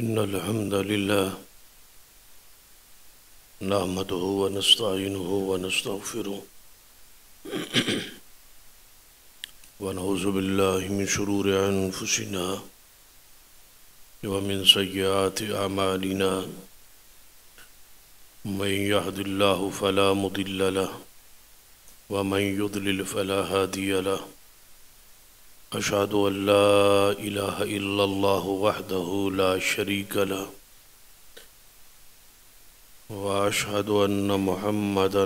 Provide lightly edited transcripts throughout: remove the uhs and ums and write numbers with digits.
إن الحمد لله نحمده ونستعينه ونستغفره ونعوذ بالله من شرور أنفسنا ومن سيئات أعمالنا من يهد الله فلا مضل له ومن يضلل فلا هادي له أشهد أن لا إله إلا الله وحده لا شريك له وأشهد أن محمدا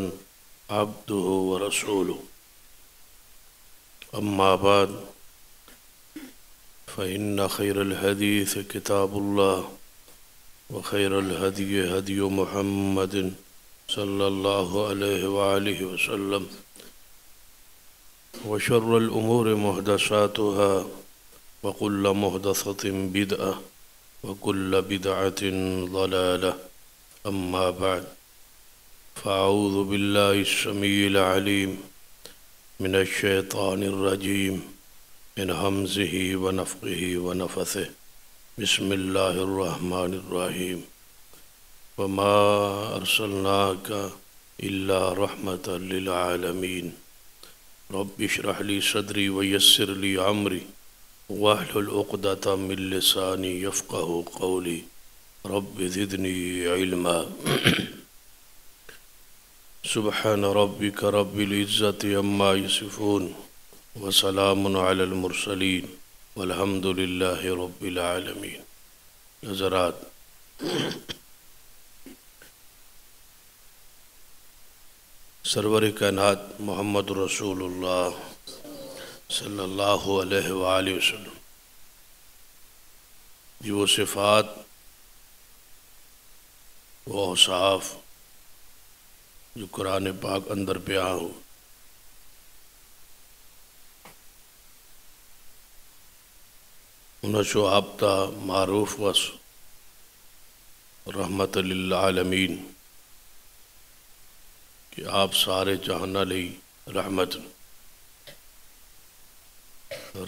عبده ورسوله أما بعد فإن خير الحديث كتاب الله وخير الهدي هدي محمد صلى الله عليه وآله وسلم وشر الأمور محدثاتها وكل محدثة بدعة وكل بدعة ضلالة أما بعد فأعوذ بالله السميع العليم من الشيطان الرجيم من همزه ونفخه ونفثه بسم الله الرحمن الرحيم وما أرسلناك إلا رحمة للعالمين رب اشرح لي صدري ويسر لي أمري واحلل عقدة من لساني يفقهوا قولي رب زدني علما سبحان ربك رب العزة عما يصفون وسلام على المرسلين والحمد لله رب العالمين. حضرات، سرور کائنات محمد رسول اللہ صلی اللہ علیہ وآلہ وسلم جو وہ صفات وہ اوصاف جو قرآن پاک اندر بیان ہو، انہوں شو آبتا معروف وصف رحمت للعالمین کہ آپ سارے جہانا لئی رحمت.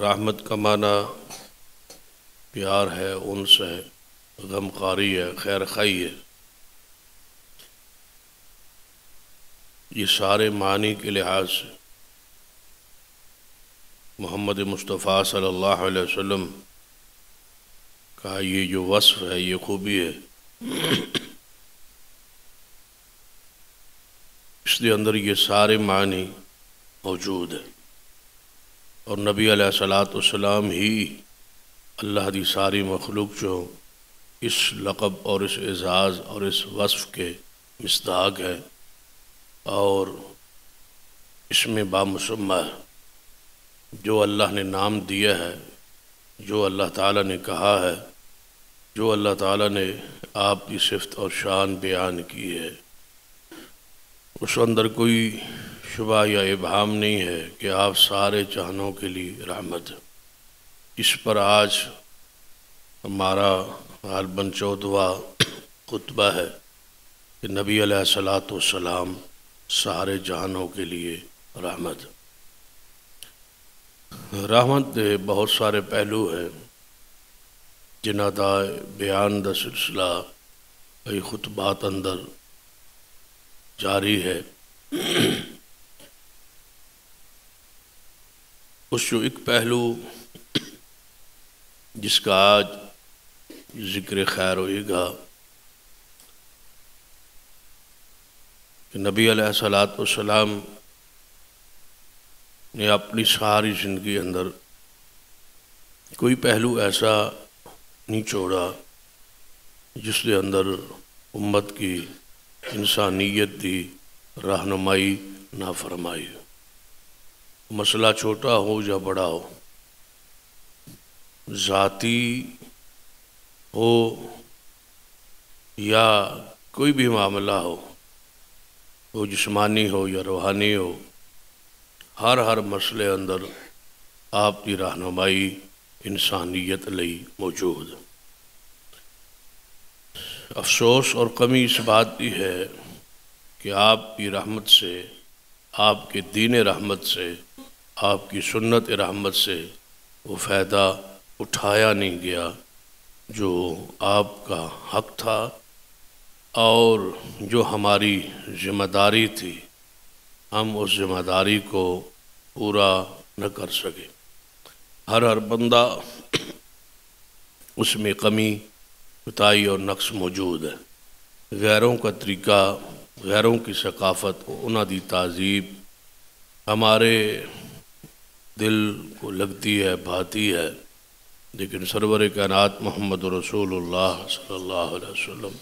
رحمت کا معنی پیار ہے، انس ہے، غمخواری ہے، خیر خواہی ہے. یہ سارے معنی کے لحاظ سے محمد مصطفیٰ صلی اللہ علیہ وسلم کا یہ جو وصف ہے، یہ خوبی ہے، اس کے اندر یہ سارے معنی موجود ہیں. اور نبی علیہ الصلوۃ والسلام ہی اللہ دی ساری مخلوق جو اس لقب اور اس اعزاز اور اس وصف کے مصداق ہے اور اس میں بامسمہ ہے. جو اللہ نے نام دیا ہے، جو اللہ تعالیٰ نے کہا ہے، جو اللہ تعالیٰ نے آپ کی صفت اور شان بیان کی ہے، اس اندر کوئی شبہ یا ابہام نہیں ہے کہ آپ سارے جہانوں کے لیے رحمت. اس پر آج ہمارا غالباً 14واں خطبہ ہے کہ نبی علیہ الصلوۃ والسلام سارے جہانوں کے لیے رحمت. رحمت دے بہت سارے پہلو ہیں جنہاں دا بیان دا سلسلہ کئی خطبات اندر جاری ہے. اس جو ایک پہلو جس کا آج ذکر خیر ہوئے گا کہ نبی علیہ الصلوۃ والسلام نے اپنی ساری زندگی اندر کوئی پہلو ایسا نہیں چھوڑا جس کے اندر امت کی انسانیت دی رہنمائی نہ فرمائی. مسئلہ چھوٹا ہو یا بڑا ہو، ذاتی ہو یا کوئی بھی معاملہ ہو، وہ جسمانی ہو یا روحانی ہو، ہر مسئلے اندر آپ کی رہنمائی انسانیت لئی موجود. افسوس اور کمی اس بات کی ہے کہ آپ کی رحمت سے، آپ کے دین رحمت سے، آپ کی سنت رحمت سے وہ فائدہ اٹھایا نہیں گیا، جو آپ کا حق تھا اور جو ہماری ذمہ داری تھی، ہم اس ذمہ داری کو پورا نہ کر سکے۔ ہر بندہ اس میں کمی، کوتاہی اور نقص موجود ہے۔ غیروں کا طریقہ، غیروں کی ثقافت، انہاں دی تہذیب ہمارے دل کو لگتی ہے، بھاتی ہے، لیکن سرور کائنات محمد رسول اللہ صلی اللہ علیہ وسلم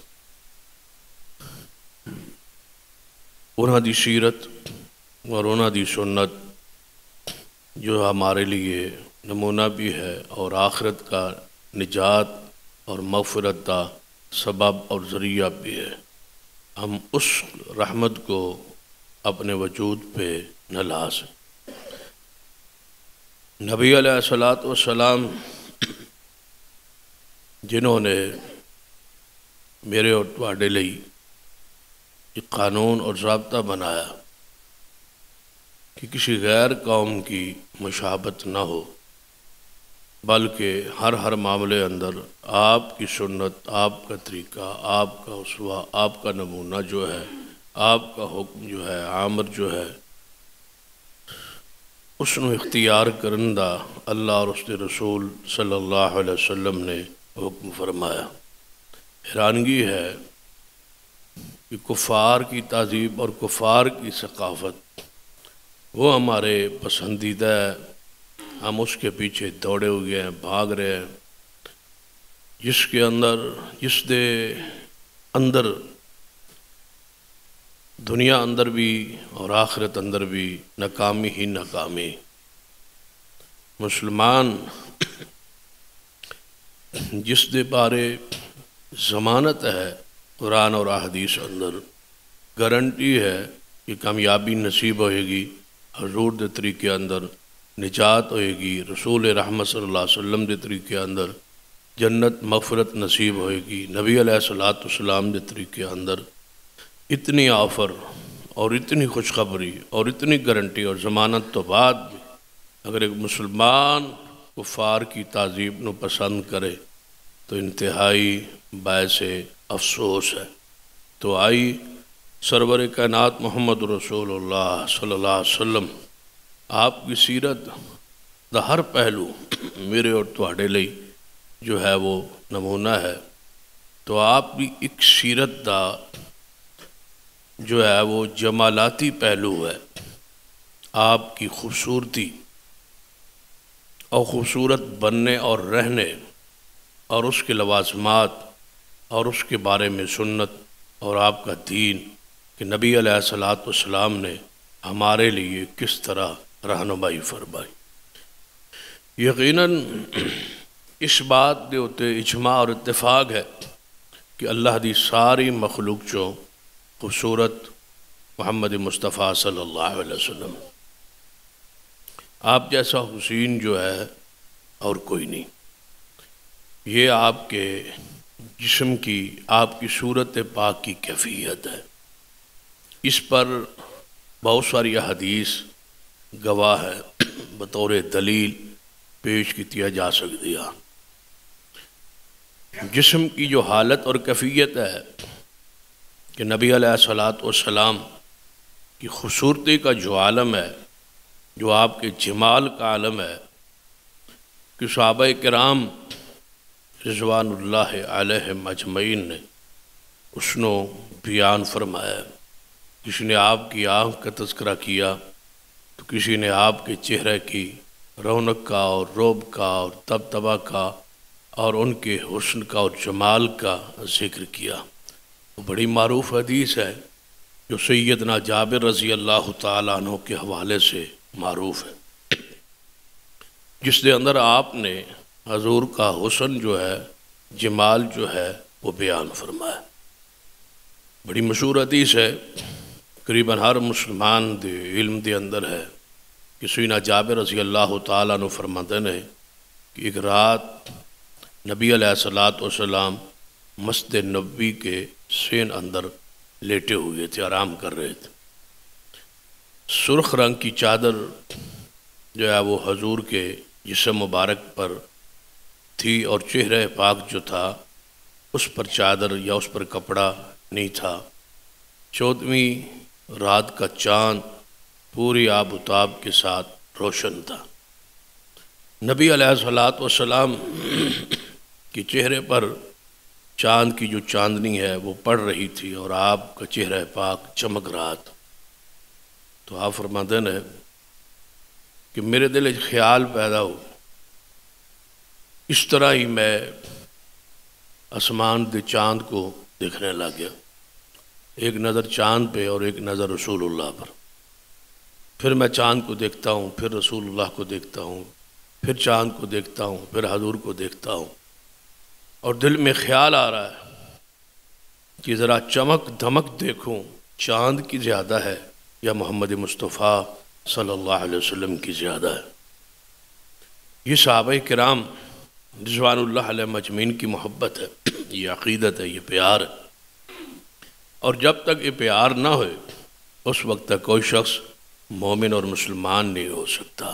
انہاں دی سیرت اور انہاں دی سنت جو ہمارے لیے نمونہ بھی ہے اور آخرت کا نجات اور مغفرت کا سبب اور ذریعہ بھی ہے، ہم اس رحمت کو اپنے وجود پہ نہ لا سکتے۔ نبی علیہ الصلوۃ والسلام جنہوں نے میرے اور تواڈے لئی ایک قانون اور ضابطہ بنایا کہ کسی غیر قوم کی مشابہت نہ ہو، بلکہ ہر معاملے اندر آپ کی سنت، آپ کا طریقہ، آپ کا اسوہ، آپ کا نمونہ جو ہے، آپ کا حکم جو ہے، عامر جو ہے، اس نو اختیار کرندہ اللہ اور اس کے رسول صلی اللہ علیہ وسلم نے حکم فرمایا۔ حیرانگی ہے کہ کفار کی تہذیب اور کفار کی ثقافت وہ ہمارے پسندیدہ ہے، ہم اس کے پیچھے دوڑے ہوئے ہیں، بھاگ رہے ہیں، جس دے اندر دنیا اندر بھی اور آخرت اندر بھی ناکامی ہی ناکامی۔ مسلمان جس دے بارے ضمانت ہے قرآن اور احادیث اندر، گارنٹی ہے کہ کامیابی نصیب ہوئے گی، حضور دے طریقے اندر نجات ہوئے گی، رسول رحمت صلی اللہ علیہ وسلم دے طریقے اندر جنت مغفرت نصیب ہوئے گی، نبی علیہ الصلوۃ والسلام دے طریقے اندر اتنی آفر اور اتنی خوشخبری اور اتنی گارنٹی اور ضمانت تو بعد بھی اگر ایک مسلمان کفار کی تہذیب نو پسند کرے تو انتہائی باعث افسوس ہے۔ تو آئی سرور کائنات محمد رسول اللہ صلی اللہ علیہ وسلم آپ کی سیرت دا ہر پہلو میرے اور تواڈے لئی جو ہے وہ نمونہ ہے۔ تو آپ بھی ایک سیرت دا جو ہے وہ جمالاتی پہلو ہے، آپ کی خوبصورتی اور خوبصورت بننے اور رہنے اور اس کے لوازمات اور اس کے بارے میں سنت اور آپ کا دین کہ نبی علیہ الصلوۃ والسلام نے ہمارے لیے کس طرح رہنمائی فرمائی۔ یقیناً اس بات دے ہوتے اجماع اور اتفاق ہے کہ اللہ دی ساری مخلوق چوں خوبصورت محمد مصطفیٰ صلی اللہ علیہ وسلم، آپ جیسا حسین جو ہے اور کوئی نہیں۔ یہ آپ کے جسم کی، آپ کی صورت پاک کی کیفیت ہے، اس پر بہت ساری احادیث گواہ ہے، بطور دلیل پیش کیا جا سکتی ہے۔ جسم کی جو حالت اور کیفیت ہے کہ نبی علیہ الصلوۃ والسلام کی خوبصورتی کا جو عالم ہے، جو آپ کے جمال کا عالم ہے، کہ صحابہ کرام رضوان اللہ علیہم اجمعین نے اس نو بیان فرمایا۔ کسی نے آپ کی آنکھ کا تذکرہ کیا تو کسی نے آپ کے چہرے کی رونق کا اور روب کا اور طبطبہ کا اور ان کے حسن کا اور جمال کا ذکر کیا۔ وہ بڑی معروف حدیث ہے جو سیدنا جابر رضی اللہ تعالیٰ عنہ کے حوالے سے معروف ہے، جس دے اندر آپ نے حضور کا حسن جو ہے، جمال جو ہے وہ بیان فرمایا۔ بڑی مشہور حدیث ہے، قریباً ہر مسلمان دے علم دے اندر ہے کہ سیدنا جابر رضی اللہ تعالیٰ عنہ فرماتے ہیں کہ ایک رات نبی علیہ الصلوۃ والسلام مسجد نبوی کے سین اندر لیٹے ہوئے تھے، آرام کر رہے تھے۔ سرخ رنگ کی چادر جو ہے وہ حضور کے جسم مبارک پر تھی اور چہرہ پاک جو تھا اس پر چادر یا اس پر کپڑا نہیں تھا۔ 14ویں رات کا چاند پوری آب و تاب کے ساتھ روشن تھا۔ نبی علیہ الصلوۃ والسلام کے چہرے پر چاند کی جو چاندنی ہے وہ پڑ رہی تھی اور آپ کا چہرہ پاک چمک رہا تھا۔ تو آپ فرماتے ہیں کہ میرے دل ایک خیال پیدا ہو، اس طرح ہی میں آسمان دے چاند کو دیکھنے لگ گیا، ایک نظر چاند پہ اور ایک نظر رسول اللہ پر۔ پھر میں چاند کو دیکھتا ہوں، پھر رسول اللہ کو دیکھتا ہوں، پھر چاند کو دیکھتا ہوں، پھر حضور کو دیکھتا ہوں، اور دل میں خیال آ رہا ہے کہ ذرا چمک دھمک دیکھوں، چاند کی زیادہ ہے یا محمد مصطفیٰ صلی اللہ علیہ وسلم کی زیادہ ہے۔ یہ صحابہ کرام رضوان اللہ علیہ مجمعین کی محبت ہے، یہ عقیدت ہے، یہ پیار ہے، اور جب تک یہ پیار نہ ہوئے اس وقت تک کوئی شخص مومن اور مسلمان نہیں ہو سکتا۔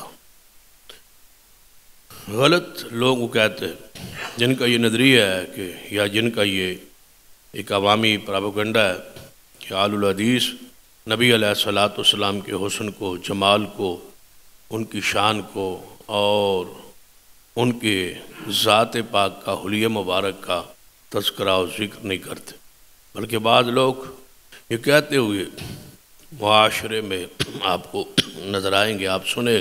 غلط لوگ وہ کہتے ہیں جن کا یہ نظریہ ہے کہ یا جن کا یہ ایک عوامی پراپیگنڈا ہے کہ آل الحدیث نبی علیہ الصلوۃ والسلام کے حسن کو، جمال کو، ان کی شان کو اور ان کے ذات پاک کا، حلیہ مبارک کا تذکرہ و ذکر نہیں کرتے، بلکہ بعض لوگ یہ کہتے ہوئے معاشرے میں آپ کو نظر آئیں گے، آپ سنیں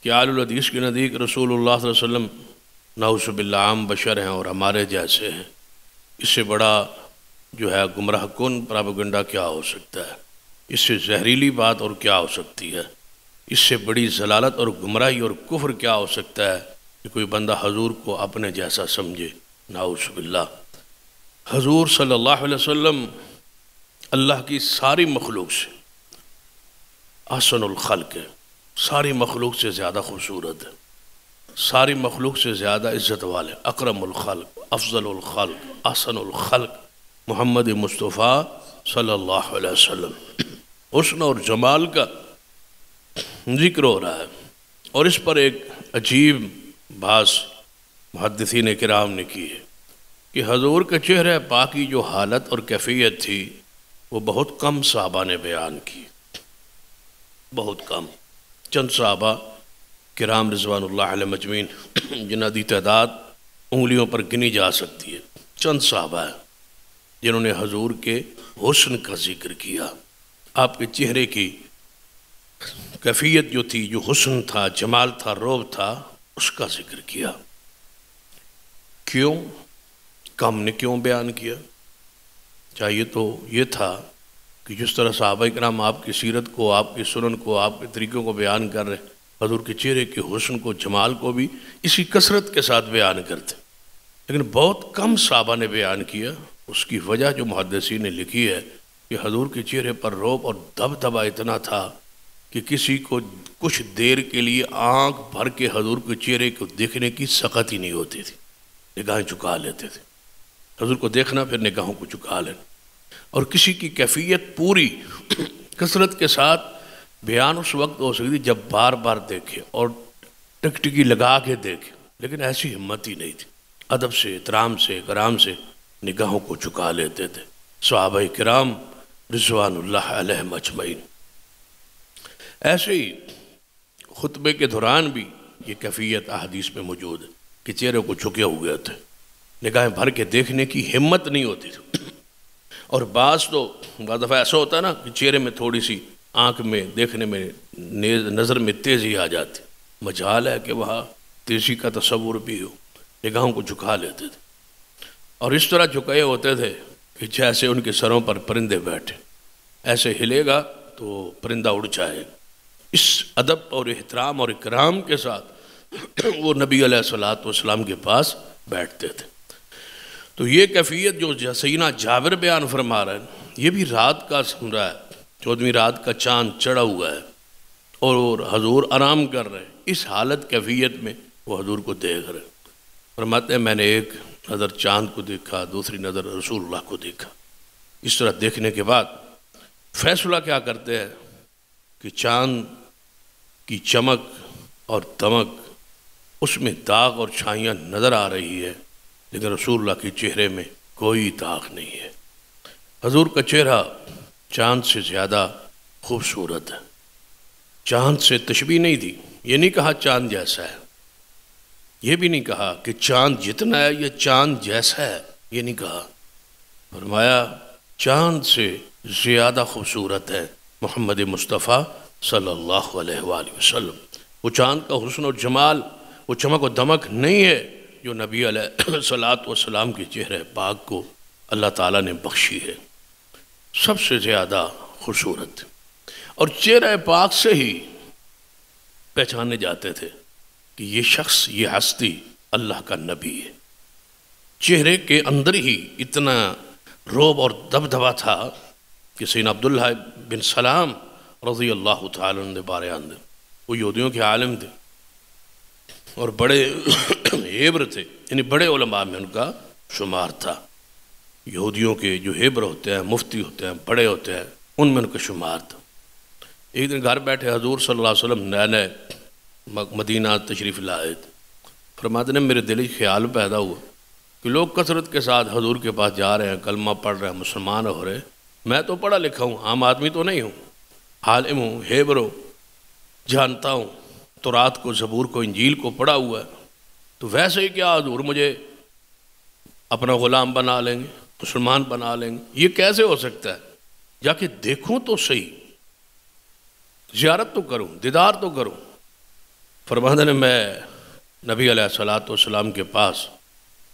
کہ آل الحدیث کے نزدیک رسول اللہ صلی اللہ علیہ وسلم نعوذ باللہ عام بشر ہیں اور ہمارے جیسے ہیں۔ اس سے بڑا جو ہے گمراہ کن پراپیگنڈا کیا ہو سکتا ہے؟ اس سے زہریلی بات اور کیا ہو سکتی ہے؟ اس سے بڑی ضلالت اور گمراہی اور کفر کیا ہو سکتا ہے کہ کوئی بندہ حضور کو اپنے جیسا سمجھے؟ نعوذ باللہ۔ حضور صلی اللہ علیہ وسلم اللہ کی ساری مخلوق سے احسن الخلق ہے، ساری مخلوق سے زیادہ خوبصورت ہے، ساری مخلوق سے زیادہ عزت والے، اکرم الخلق، افضل الخلق، احسن الخلق محمد مصطفیٰ صلی اللہ علیہ وسلم۔ حسن اور جمال کا ذکر ہو رہا ہے، اور اس پر ایک عجیب بحث محدثین کرام نے کی ہے کہ حضور کے چہرہ پاک کی جو حالت اور کیفیت تھی وہ بہت کم صحابہ نے بیان کی، بہت کم، چند صحابہ کرام رضوان اللہ علیہ مجمعین جنہاں دی تعداد انگلیوں پر گنی جا سکتی ہے، چند صحابہ ہیں جنہوں نے حضور کے حسن کا ذکر کیا، آپ کے چہرے کی کیفیت جو تھی، جو حسن تھا، جمال تھا، روب تھا، اس کا ذکر کیا۔ کیوں؟ کم نے کیوں بیان کیا؟ چاہیے تو یہ تھا کہ جس طرح صحابہ کرام آپ کی سیرت کو، آپ کی سنن کو، آپ کے طریقوں کو بیان کر رہے ہیں، حضور کے چہرے کے حسن کو، جمال کو بھی اسی کثرت کے ساتھ بیان کرتے، لیکن بہت کم صحابہ نے بیان کیا۔ اس کی وجہ جو محدثین نے لکھی ہے کہ حضور کے چہرے پر رعب اور دبدبا اتنا تھا کہ کسی کو کچھ دیر کے لیے آنکھ بھر کے حضور کے چہرے کو دیکھنے کی سخت ہی نہیں ہوتی تھی، نگاہیں چکا لیتے تھے، حضور کو دیکھنا پھر نگاہوں کو چکا لینا، اور کسی کی کیفیت پوری کثرت کے ساتھ بیان اس وقت ہو سکتی جب بار بار دیکھے اور ٹکٹکی لگا کے دیکھے، لیکن ایسی ہمت ہی نہیں تھی، ادب سے، احترام سے، کرام سے نگاہوں کو چکا لیتے تھے صحابہ کرام رضوان اللہ علیہ مجمعین۔ ایسے ہی خطبے کے دوران بھی یہ کیفیت احادیث میں موجود ہے کہ چہرے کو جھکے ہوئے تھے، نگاہیں بھر کے دیکھنے کی ہمت نہیں ہوتی تھی، اور بعض دفعہ ایسا ہوتا ہے نا کہ چہرے میں تھوڑی سی آنکھ میں دیکھنے میں نظر میں تیزی آ جاتی، مجال ہے کہ وہاں تیزی کا تصور بھی ہو، نگاہوں کو جھکا لیتے تھے، اور اس طرح جھکائے ہوتے تھے کہ جیسے ان کے سروں پر پرندے بیٹھے، ایسے ہلے گا تو پرندہ اڑ جائے۔ اس ادب اور احترام اور اکرام کے ساتھ وہ نبی علیہ الصلوۃ والسلام کے پاس بیٹھتے تھے۔ تو یہ کیفیت جو سیدنا جابر بیان فرما رہے ہیں، یہ بھی رات کا سمرا ہے، 14ویں رات کا چاند چڑھا ہوا ہے اور حضور آرام کر رہے ہیں، اس حالت کیفیت میں وہ حضور کو دیکھ رہے ہیں۔ فرماتے ہیں میں نے ایک نظر چاند کو دیکھا، دوسری نظر رسول اللہ کو دیکھا، اس طرح دیکھنے کے بعد فیصلہ کیا کرتے ہیں کہ چاند کی چمک اور دمک اس میں داغ اور چھائیاں نظر آ رہی ہے، لیکن رسول اللہ کے چہرے میں کوئی داغ نہیں ہے۔ حضور کا چہرہ چاند سے زیادہ خوبصورت ہے۔ چاند سے تشبیہ نہیں دی، یہ نہیں کہا چاند جیسا ہے، یہ بھی نہیں کہا کہ چاند جتنا ہے یا چاند جیسا ہے، یہ نہیں کہا۔ فرمایا چاند سے زیادہ خوبصورت ہے محمد مصطفیٰ صلی اللہ علیہ وآلہ وسلم۔ وہ چاند کا حسن و جمال، وہ چمک و دمک نہیں ہے جو نبی علیہ الصلوۃ والسلام کے چہرے پاک کو اللہ تعالیٰ نے بخشی ہے، سب سے زیادہ خوبصورت۔ اور چہرہ پاک سے ہی پہچانے جاتے تھے کہ یہ شخص، یہ ہستی اللہ کا نبی ہے۔ چہرے کے اندر ہی اتنا روب اور دبدبا تھا کہ سیدنا عبداللہ بن سلام رضی اللہ تعالیٰ عنہ بارے آندے، وہ یہودیوں کے عالم تھے اور بڑے ہیبر تھے، یعنی بڑے علماء میں ان کا شمار تھا۔ یہودیوں کے جو ہیبر ہوتے ہیں، مفتی ہوتے ہیں، بڑے ہوتے ہیں، ان میں ان کا شمار تھا۔ ایک دن گھر بیٹھے حضور صلی اللہ علیہ وسلم نئے نئے مدینہ تشریف لائے تھے۔ فرماتے ہیں میرے دل خیال پیدا ہوا کہ لوگ کثرت کے ساتھ حضور کے پاس جا رہے ہیں، کلمہ پڑھ رہے ہیں، مسلمان ہو رہے ہیں، میں تو پڑھا لکھا ہوں، عام آدمی تو نہیں ہوں، عالم ہوں، ہیبر ہوں، جانتا ہوں تورات کو، زبور کو، انجیل کو پڑھا ہوا ہے، تو ویسے ہی کیا حضور مجھے اپنا غلام بنا لیں گے، مسلمان بنا لیں گے؟ یہ کیسے ہو سکتا ہے؟ جا کے دیکھوں تو صحیح، زیارت تو کروں، دیدار تو کروں۔ فرماتے ہیں میں نبی علیہ الصلوۃ والسلام کے پاس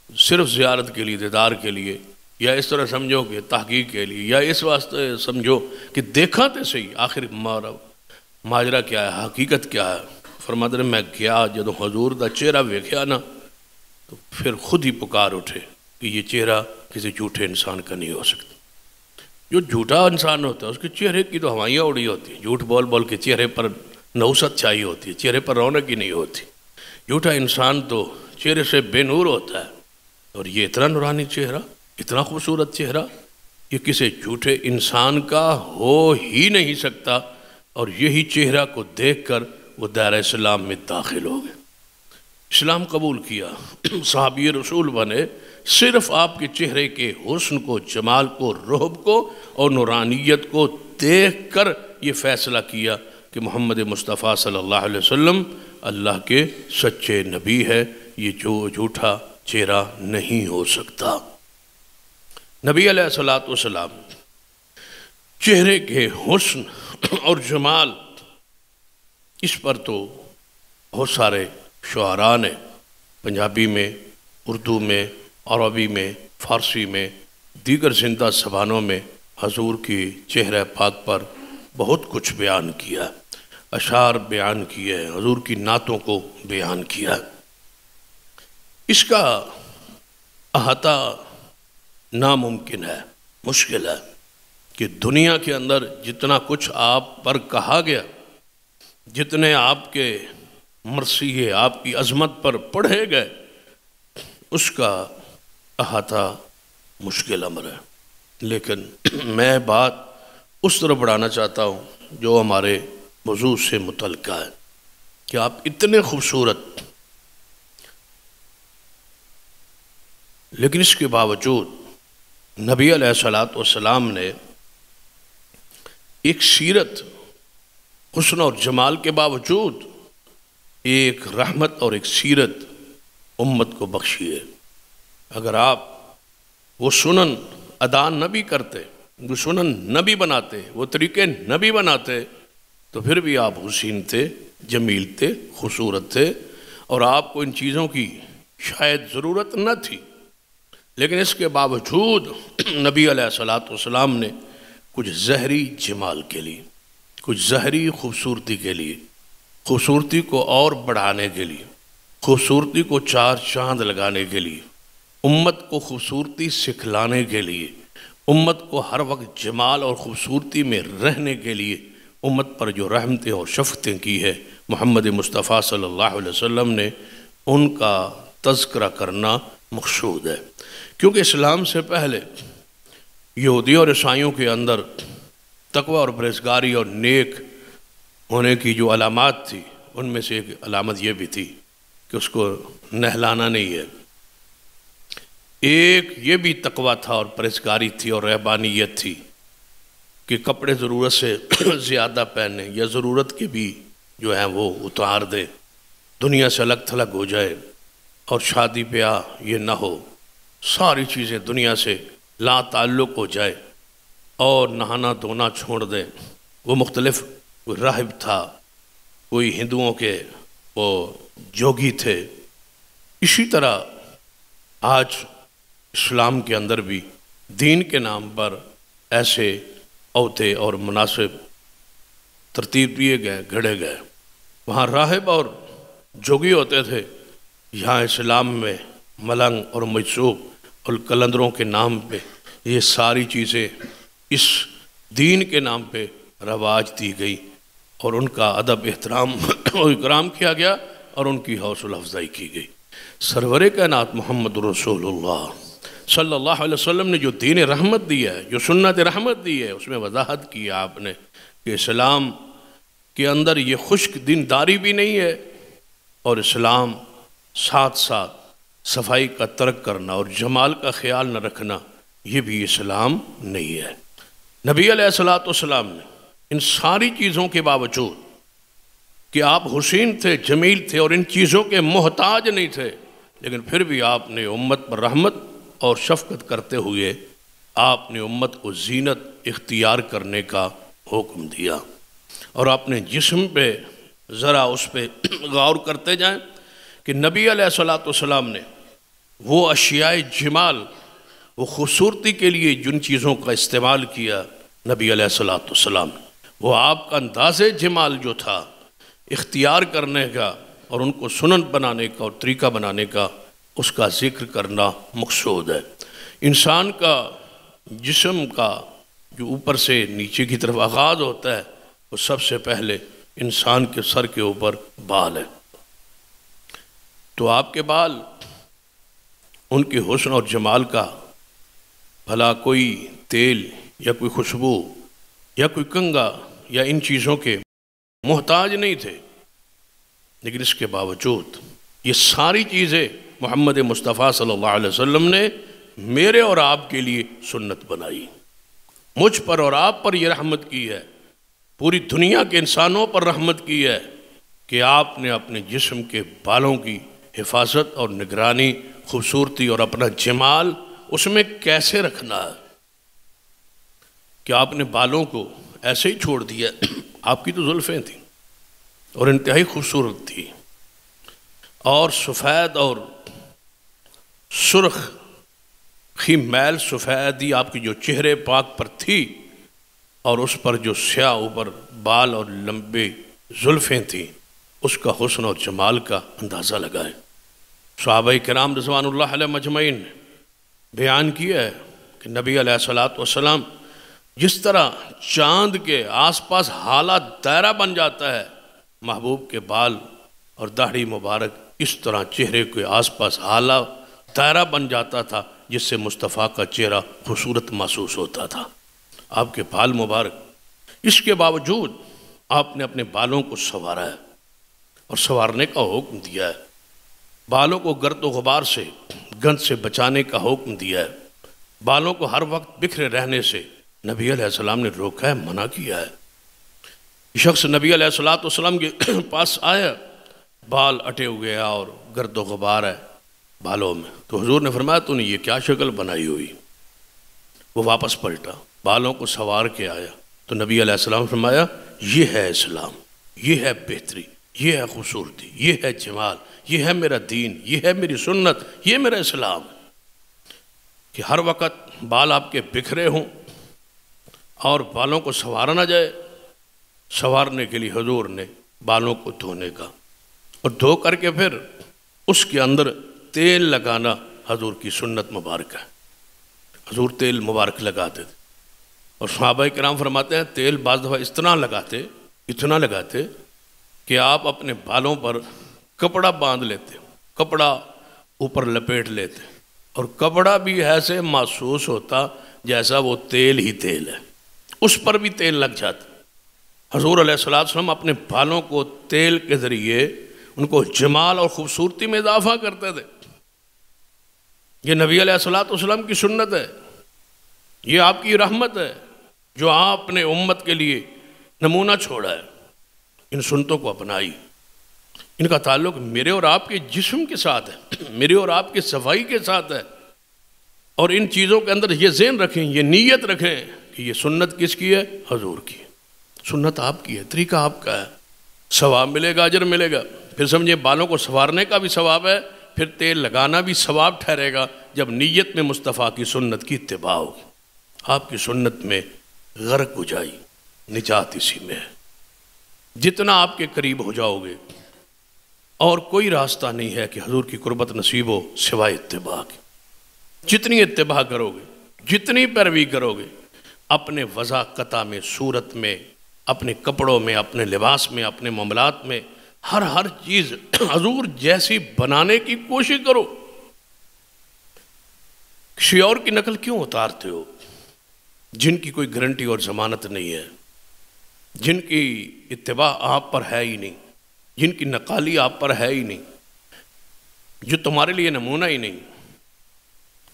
صرف زیارت کے لیے، دیدار کے لیے، یا اس طرح سمجھو کہ تحقیق کے لیے، یا اس واسطے سمجھو کہ دیکھا تو صحیح آخر ماجرا کیا ہے، حقیقت کیا ہے۔ فرماتے ہیں میں گیا، جدو حضور دا چہرہ ویکھیا نا تو پھر خود ہی پکار اٹھے کہ یہ چہرہ کسی جھوٹے انسان کا نہیں ہو سکتا۔ جو جھوٹا انسان ہوتا ہے اس کے چہرے کی تو ہوائیاں اڑی ہوتی ہیں، جھوٹ بول بول کے چہرے پر نوست چھائی ہوتی ہے، چہرے پر رونق ہی نہیں ہوتی۔ جھوٹا انسان تو چہرے سے بے نور ہوتا ہے، اور یہ اتنا نورانی چہرہ، اتنا خوبصورت چہرہ، یہ کسی جھوٹے انسان کا ہو ہی نہیں سکتا۔ اور یہی چہرہ کو دیکھ کر وہ دائرہ اسلام میں داخل ہو گئے، اسلام قبول کیا، صحابی رسول بنے، صرف آپ کے چہرے کے حسن کو، جمال کو، رہب کو اور نورانیت کو دیکھ کر یہ فیصلہ کیا کہ محمد مصطفیٰ صلی اللہ علیہ وسلم اللہ کے سچے نبی ہے، یہ جو جھوٹا چہرہ نہیں ہو سکتا۔ نبی علیہ الصلوۃ والسلام چہرے کے حسن اور جمال، اس پر تو بہت سارے شعراء نے پنجابی میں، اردو میں، عربی میں، فارسی میں، دیگر زندہ زبانوں میں حضور کی چہرہ پاک پر بہت کچھ بیان کیا، اشعار بیان کیے، حضور کی نعتوں کو بیان کیا۔ اس کا احاطہ ناممکن ہے، مشکل ہے کہ دنیا کے اندر جتنا کچھ آپ پر کہا گیا، جتنے آپ کے مرثیے آپ کی عظمت پر پڑھے گئے، اس کا احاطہ مشکل امر ہے۔ لیکن میں بات اس طرح بڑھانا چاہتا ہوں جو ہمارے موضوع سے متعلقہ ہے کہ آپ اتنے خوبصورت، لیکن اس کے باوجود نبی علیہ الصلوۃ والسلام نے ایک سیرت، حسن اور جمال کے باوجود ایک رحمت اور ایک سیرت امت کو بخشی ہے۔ اگر آپ وہ سنن ادا نہ بھی کرتے، وہ سنن نہ بھی بناتے، وہ طریقے نہ بھی بناتے، تو پھر بھی آپ حسین تھے، جمیل تھے، خوبصورت تھے، اور آپ کو ان چیزوں کی شاید ضرورت نہ تھی، لیکن اس کے باوجود نبی علیہ الصلوۃ والسلام نے کچھ ظاہری جمال کے لیے، کچھ ظاہری خوبصورتی کے لیے، خوبصورتی کو اور بڑھانے کے لیے، خوبصورتی کو چار چاند لگانے کے لیے، امت کو خوبصورتی سکھلانے کے لیے، امت کو ہر وقت جمال اور خوبصورتی میں رہنے کے لیے امت پر جو رحمتیں اور شفقتیں کی ہے محمد مصطفیٰ صلی اللہ علیہ وسلم نے، ان کا تذکرہ کرنا مقصود ہے۔ کیونکہ اسلام سے پہلے یہودیوں اور عیسائیوں کے اندر تقوی اور پرہیزگاری اور نیک ہونے کی جو علامات تھی، ان میں سے ایک علامت یہ بھی تھی کہ اس کو نہلانا نہیں ہے۔ ایک یہ بھی تقویٰ تھا اور پرہیزگاری تھی اور رہبانیت تھی کہ کپڑے ضرورت سے زیادہ پہنے یا ضرورت کے بھی جو ہیں وہ اتار دے، دنیا سے الگ تھلگ ہو جائے، اور شادی بیاہ یہ نہ ہو، ساری چیزیں دنیا سے لا تعلق ہو جائے اور نہانا دھونا چھوڑ دے۔ وہ مختلف، کوئی راہب تھا، کوئی ہندوؤں کے وہ جوگی تھے۔ اسی طرح آج اسلام کے اندر بھی دین کے نام پر ایسے عہدے اور مناصب ترتیب دیے گئے، گھڑے گئے۔ وہاں راہب اور جوگی ہوتے تھے، یہاں اسلام میں ملنگ اور مجذوب اور قلندروں کے نام پہ یہ ساری چیزیں اس دین کے نام پہ رواج دی گئی، اور ان کا ادب احترام و اکرام کیا گیا اور ان کی حوصلہ افزائی کی گئی۔ سرور کائنات محمد رسول اللہ صلی اللہ علیہ وسلم نے جو دین رحمت دی ہے، جو سنت رحمت دی ہے، اس میں وضاحت کی آپ نے کہ اسلام کے اندر یہ خشک دینداری بھی نہیں ہے، اور اسلام ساتھ ساتھ صفائی کا ترک کرنا اور جمال کا خیال نہ رکھنا یہ بھی اسلام نہیں ہے۔ نبی علیہ السلام نے ان ساری چیزوں کے باوجود کہ آپ حسین تھے، جمیل تھے اور ان چیزوں کے محتاج نہیں تھے، لیکن پھر بھی آپ نے امت پر رحمت اور شفقت کرتے ہوئے آپ نے امت کو زینت اختیار کرنے کا حکم دیا۔ اور اپنے جسم پہ ذرا اس پہ غور کرتے جائیں کہ نبی علیہ السلام نے وہ اشیاء جمال، وہ خوبصورتی کے لیے جن چیزوں کا استعمال کیا، نبی علیہ السلام نے وہ آپ کا انداز جمال جو تھا اختیار کرنے کا اور ان کو سنن بنانے کا اور طریقہ بنانے کا، اس کا ذکر کرنا مقصود ہے۔ انسان کا جسم کا جو اوپر سے نیچے کی طرف آغاز ہوتا ہے، وہ سب سے پہلے انسان کے سر کے اوپر بال ہے۔ تو آپ کے بال، ان کے حسن اور جمال کا بھلا کوئی تیل یا کوئی خوشبو یا کوئی کنگا یا ان چیزوں کے محتاج نہیں تھے، لیکن اس کے باوجود یہ ساری چیزیں محمد مصطفیٰ صلی اللہ علیہ وسلم نے میرے اور آپ کے لیے سنت بنائی۔ مجھ پر اور آپ پر یہ رحمت کی ہے، پوری دنیا کے انسانوں پر رحمت کی ہے کہ آپ نے اپنے جسم کے بالوں کی حفاظت اور نگرانی، خوبصورتی اور اپنا جمال اس میں کیسے رکھنا ہے، کہ آپ نے بالوں کو ایسے ہی چھوڑ دیا۔ آپ کی تو زلفیں تھیں اور انتہائی خوبصورت تھی، اور سفید اور سرخ خی میل سفیدی آپ کی جو چہرے پاک پر تھی، اور اس پر جو سیاہ اوپر بال اور لمبے زلفیں تھیں، اس کا حسن اور جمال کا اندازہ لگائیں۔ صحابہ کرام رضوان اللہ علیہ مجمعین نے بیان کیا ہے کہ نبی علیہ السلام جس طرح چاند کے آس پاس ہالہ دائرہ بن جاتا ہے، محبوب کے بال اور داڑھی مبارک اس طرح چہرے کے آس پاس ہالہ دائرہ بن جاتا تھا، جس سے مصطفیٰ کا چہرہ خوبصورت محسوس ہوتا تھا۔ آپ کے بال مبارک، اس کے باوجود آپ نے اپنے بالوں کو سنوارا ہے اور سنوارنے کا حکم دیا ہے، بالوں کو گرد و غبار سے، گند سے بچانے کا حکم دیا ہے، بالوں کو ہر وقت بکھرے رہنے سے نبی علیہ السلام نے روکا ہے، منع کیا ہے۔ یہ شخص نبی علیہ السلام کے پاس آیا، بال اٹے ہوئے ہیں اور گرد و غبار ہے بالوں میں، تو حضور نے فرمایا تو نے یہ کیا شکل بنائی ہوئی؟ وہ واپس پلٹا، بالوں کو سنوار کے آیا، تو نبی علیہ السلام نے فرمایا یہ ہے اسلام، یہ ہے بہتری، یہ ہے خوبصورتی، یہ ہے جمال، یہ ہے میرا دین، یہ ہے میری سنت، یہ میرا اسلام، کہ ہر وقت بال آپ کے بکھرے ہوں اور بالوں کو سنوارا نہ جائے۔ سنوارنے کے لیے حضور نے بالوں کو دھونے کا، اور دھو کر کے پھر اس کے اندر تیل لگانا حضور کی سنت مبارک ہے۔ حضور تیل مبارک لگاتے تھے، اور صحابہ کرام فرماتے ہیں تیل بعض دفعہ اتنا لگاتے کہ آپ اپنے بالوں پر کپڑا باندھ لیتے، کپڑا اوپر لپیٹ لیتے، اور کپڑا بھی ایسے محسوس ہوتا جیسا وہ تیل ہی تیل ہے، اس پر بھی تیل لگ جاتا۔ حضور علیہ السلام اپنے بالوں کو تیل کے ذریعے ان کو جمال اور خوبصورتی میں اضافہ کرتے تھے۔ یہ نبی علیہ الصلوۃ والسلام کی سنت ہے، یہ آپ کی رحمت ہے جو آپ نے امت کے لیے نمونہ چھوڑا ہے۔ ان سنتوں کو اپنائی، ان کا تعلق میرے اور آپ کے جسم کے ساتھ ہے، میرے اور آپ کے صفائی کے ساتھ ہے۔ اور ان چیزوں کے اندر یہ ذہن رکھیں، یہ نیت رکھیں کہ یہ سنت کس کی ہے؟ حضور کی سنت، آپ کی ہے، طریقہ آپ کا ہے، ثواب ملے گا، اجر ملے گا۔ پھر سمجھے بالوں کو سنوارنے کا بھی ثواب ہے، پھر تیل لگانا بھی ثواب ٹھہرے گا جب نیت میں مصطفیٰ کی سنت کی اتباع ہوگی۔ آپ کی سنت میں غرق ہو جائی، نجات اسی میں ہے۔ جتنا آپ کے قریب ہو جاؤ گے اور کوئی راستہ نہیں ہے کہ حضور کی قربت نصیب ہو سوائے اتباع کے۔ جتنی اتباع کرو گے، جتنی پیروی کرو گے، اپنے وضاقتہ میں، صورت میں، اپنے کپڑوں میں، اپنے لباس میں، اپنے معاملات میں، ہر چیز حضور جیسی بنانے کی کوشش کرو۔ کسی اور کی نقل کیوں اتارتے ہو جن کی کوئی گارنٹی اور ضمانت نہیں ہے، جن کی اتباع آپ پر ہے ہی نہیں، جن کی نقالی آپ پر ہے ہی نہیں، جو تمہارے لیے نمونہ ہی نہیں؟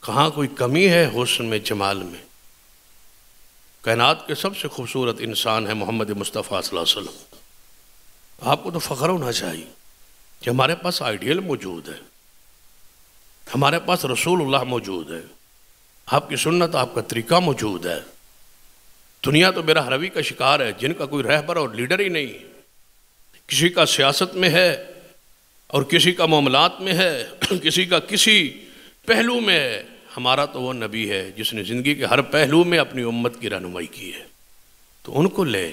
کہاں کوئی کمی ہے حسن میں، جمال میں؟ کائنات کے سب سے خوبصورت انسان ہے محمد مصطفیٰ صلی اللہ علیہ وسلم۔ آپ کو تو فخر ہونا چاہیے کہ ہمارے پاس آئیڈیل موجود ہے، ہمارے پاس رسول اللہ موجود ہے، آپ کی سنت، آپ کا طریقہ موجود ہے۔ دنیا تو میرا حروی کا شکار ہے جن کا کوئی رہبر اور لیڈر ہی نہیں، کسی کا سیاست میں ہے اور کسی کا معاملات میں ہے، کسی کا کسی پہلو میں ہے۔ ہمارا تو وہ نبی ہے جس نے زندگی کے ہر پہلو میں اپنی امت کی رہنمائی کی ہے۔ تو ان کو لیں،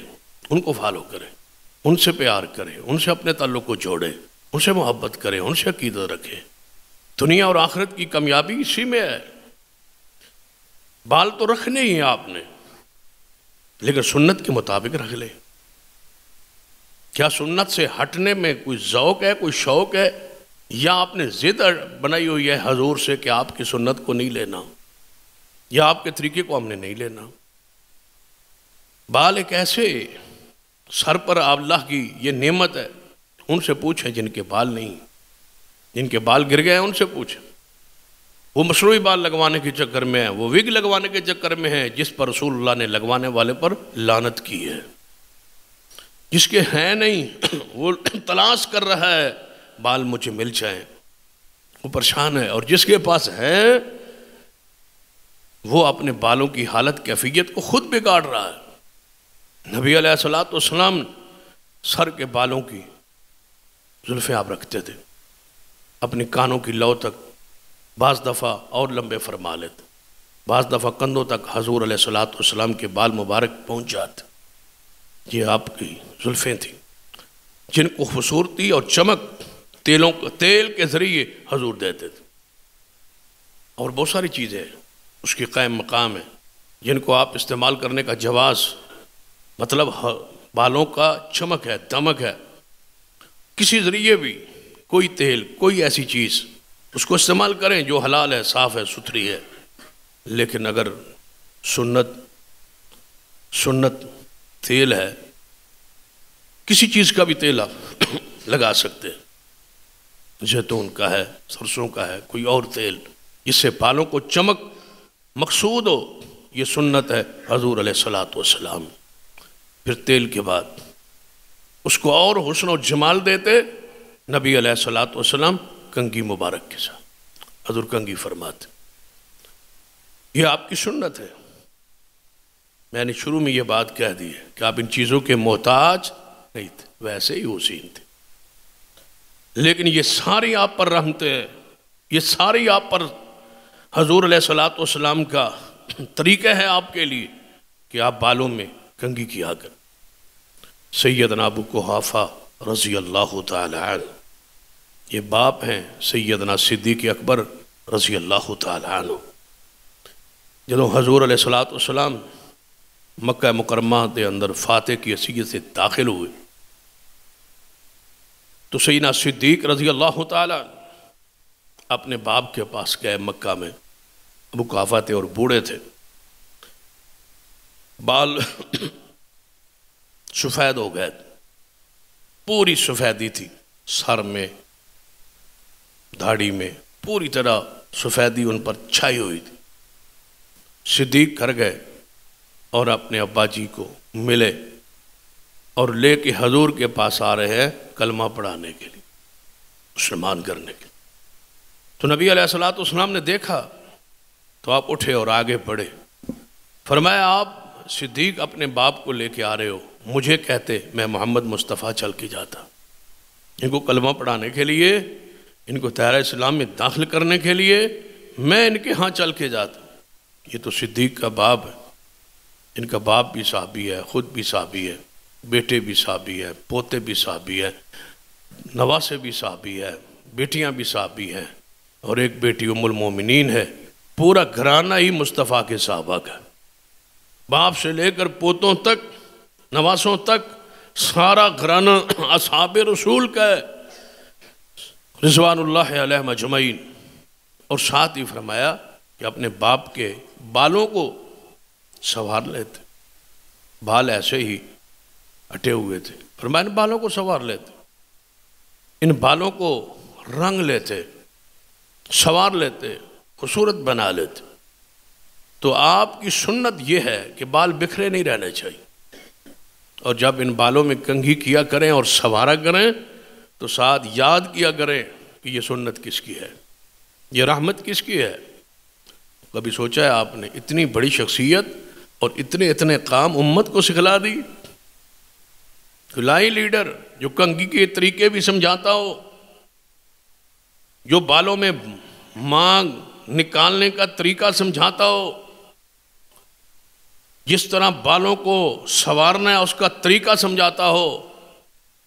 ان کو فالو کریں، ان سے پیار کریں، ان سے اپنے تعلق کو جوڑیں، ان سے محبت کریں، ان سے عقیدت رکھیں۔ دنیا اور آخرت کی کامیابی اسی میں ہے۔ بال تو رکھنے ہی ہیں آپ نے، لیکن سنت کے مطابق رکھ لیں۔ کیا سنت سے ہٹنے میں کوئی ذوق ہے، کوئی شوق ہے، یا آپ نے ضد بنائی ہوئی ہے حضور سے کہ آپ کی سنت کو نہیں لینا یا آپ کے طریقے کو ہم نے نہیں لینا؟ بال ایک ایسے سر پر اللہ کی یہ نعمت ہے، ان سے پوچھیں جن کے بال نہیں، جن کے بال گر گئے ہیں ان سے پوچھیں۔ وہ مصنوعی بال لگوانے کے چکر میں ہیں، وہ وگ لگوانے کے چکر میں ہیں، جس پر رسول اللہ نے لگوانے والے پر لعنت کی ہے۔ جس کے ہیں نہیں وہ تلاش کر رہا ہے بال مجھے مل جائیں، وہ پریشان ہے، اور جس کے پاس ہے وہ اپنے بالوں کی حالت کیفیت کو خود بگاڑ رہا ہے۔ نبی علیہ الصلوۃ والسلام سر کے بالوں کی زلفیں آپ رکھتے تھے، اپنے کانوں کی لو تک بعض دفعہ اور لمبے فرما لیتے، بعض دفعہ کندھوں تک حضور علیہ الصلوۃ والسلام کے بال مبارک پہنچ جاتے۔ یہ آپ کی زلفیں تھیں جن کو خوبصورتی اور چمک تیل کے ذریعے حضور دیتے تھے، اور بہت ساری چیزیں اس کی قائم مقام ہے جن کو آپ استعمال کرنے کا جواز، مطلب بالوں کا چمک ہے، دمک ہے، کسی ذریعے بھی کوئی تیل، کوئی ایسی چیز اس کو استعمال کریں جو حلال ہے، صاف ہے، ستھری ہے۔ لیکن اگر سنت تیل ہے، کسی چیز کا بھی تیل آپ لگا سکتے ہیں، زیتون کا ہے، سرسوں کا ہے، کوئی اور تیل جس سے بالوں کو چمک مقصود ہو، یہ سنت ہے حضور علیہ الصلوۃ والسلام۔ پھر تیل کے بعد اس کو اور حسن و جمال دیتے نبی علیہ الصلوۃ والسلام کنگھی مبارک کے ساتھ، حضور کنگھی فرماتے۔ یہ آپ کی سنت ہے۔ میں نے شروع میں یہ بات کہہ دی ہے کہ آپ ان چیزوں کے محتاج نہیں تھے، ویسے ہی حسین تھے، لیکن یہ ساری آپ پر رحمتیں ہیں، یہ ساری آپ پر حضور علیہ الصلوۃ والسلام کا طریقہ ہے آپ کے لیے کہ آپ بالوں میں کنگھی کیا کر۔ سیدنا ابو قحافہ رضی اللہ تعالی عنہ، یہ باپ ہیں سیدنا صدیق اکبر رضی اللہ تعالی عنہ۔ جدوں حضور علیہ الصلوۃ والسلام مکہ مکرمہ دے اندر فاتح کی حیثیت سے داخل ہوئے تو سیدنا صدیق رضی اللہ تعالی عنہ اپنے باپ کے پاس گئے۔ مکہ میں ابو قحافہ تھے اور بوڑھے تھے، بال سفید ہو گئے، پوری سفیدی تھی، سر میں داڑھی میں پوری طرح سفیدی ان پر چھائی ہوئی تھی۔ صدیق گھر گئے اور اپنے ابا جی کو ملے اور لے کے حضور کے پاس آ رہے ہیں کلمہ پڑھانے کے لیے، مسلمان کرنے کے لیے۔ تو نبی علیہ الصلوۃ والسلام نے دیکھا تو آپ اٹھے اور آگے بڑھے، فرمایا آپ صدیق اپنے باپ کو لے کے آ رہے ہو، مجھے کہتے میں محمد مصطفیٰ چل کے جاتا، ان کو کلمہ پڑھانے کے لیے، ان کو دائرہ اسلام میں داخل کرنے کے لیے میں ان کے ہاں چل کے جاتا۔ یہ تو صدیق کا باپ ہے، ان کا باپ بھی صحابی ہے، خود بھی صحابی ہے، بیٹے بھی صحابی ہے، پوتے بھی صحابی ہے، نواسے بھی صحابی ہے، بیٹیاں بھی صحابی ہیں، اور ایک بیٹی ام المومنین ہے۔ پورا گھرانہ ہی مصطفیٰ کے صحابہ کا، باپ سے لے کر پوتوں تک، نواسوں تک، سارا گھرانہ اصحاب رسول کا ہے رضوان اللہ علیہ مجمعین۔ اور ساتھ ہی فرمایا کہ اپنے باپ کے بالوں کو سنوار لیتے، بال ایسے ہی اٹے ہوئے تھے، فرمایا ان بالوں کو سنوار لیتے، ان بالوں کو رنگ لیتے، سنوار لیتے، خوبصورت بنا لیتے۔ تو آپ کی سنت یہ ہے کہ بال بکھرے نہیں رہنے چاہیے، اور جب ان بالوں میں کنگھی کیا کریں اور سنوارا کریں تو ساتھ یاد کیا کریں کہ یہ سنت کس کی ہے، یہ رحمت کس کی ہے۔ کبھی سوچا ہے آپ نے اتنی بڑی شخصیت اور اتنے کام امت کو سکھلا دی؟ لائی لیڈر جو کنگھی کے طریقے بھی سمجھاتا ہو، جو بالوں میں مانگ نکالنے کا طریقہ سمجھاتا ہو، جس طرح بالوں کو سنوارنا ہے اس کا طریقہ سمجھاتا ہو،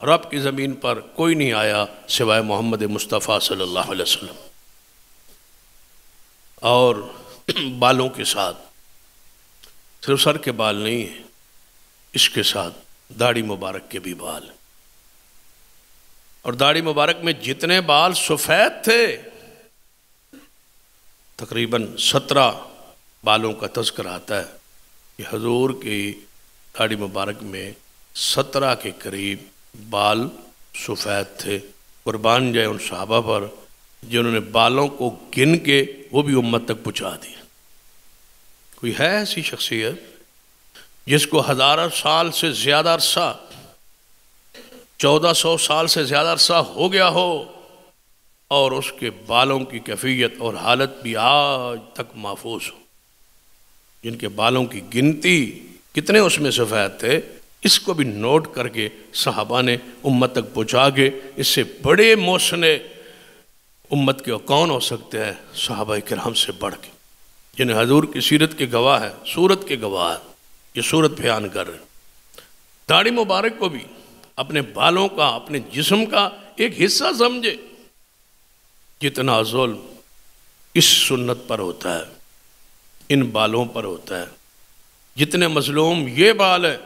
رب کی زمین پر کوئی نہیں آیا سوائے محمد مصطفیٰ صلی اللہ علیہ وسلم۔ اور بالوں کے ساتھ صرف سر کے بال نہیں ہیں، اس کے ساتھ داڑھی مبارک کے بھی بال، اور داڑھی مبارک میں جتنے بال سفید تھے تقریباً 17 بالوں کا تذکر آتا ہے کہ حضور کی داڑھی مبارک میں 17 کے قریب بال سفید تھے۔ قربان جائے ان صحابہ پر جنہوں نے بالوں کو گن کے وہ بھی امت تک پہنچا دیا۔ کوئی ہے ایسی شخصیت جس کو 1000 سال سے زیادہ عرصہ، 1400 سال سے زیادہ عرصہ ہو گیا ہو اور اس کے بالوں کی کیفیت اور حالت بھی آج تک محفوظ ہو؟ جن کے بالوں کی گنتی کتنے اس میں سفید تھے، اس کو بھی نوٹ کر کے صحابہ نے امت تک پہنچا کے، اس سے بڑے محسن امت کے کون ہو سکتے ہیں؟ صحابہ کرام سے بڑھ کے، جنہیں حضور کی سیرت کے گواہ ہے، صورت کے گواہ ہے، یہ صورت بیان کر رہے ہیں۔ داڑھی مبارک کو بھی اپنے بالوں کا، اپنے جسم کا ایک حصہ سمجھے۔ جتنا ظلم اس سنت پر ہوتا ہے، ان بالوں پر ہوتا ہے، جتنے مظلوم یہ بال ہے،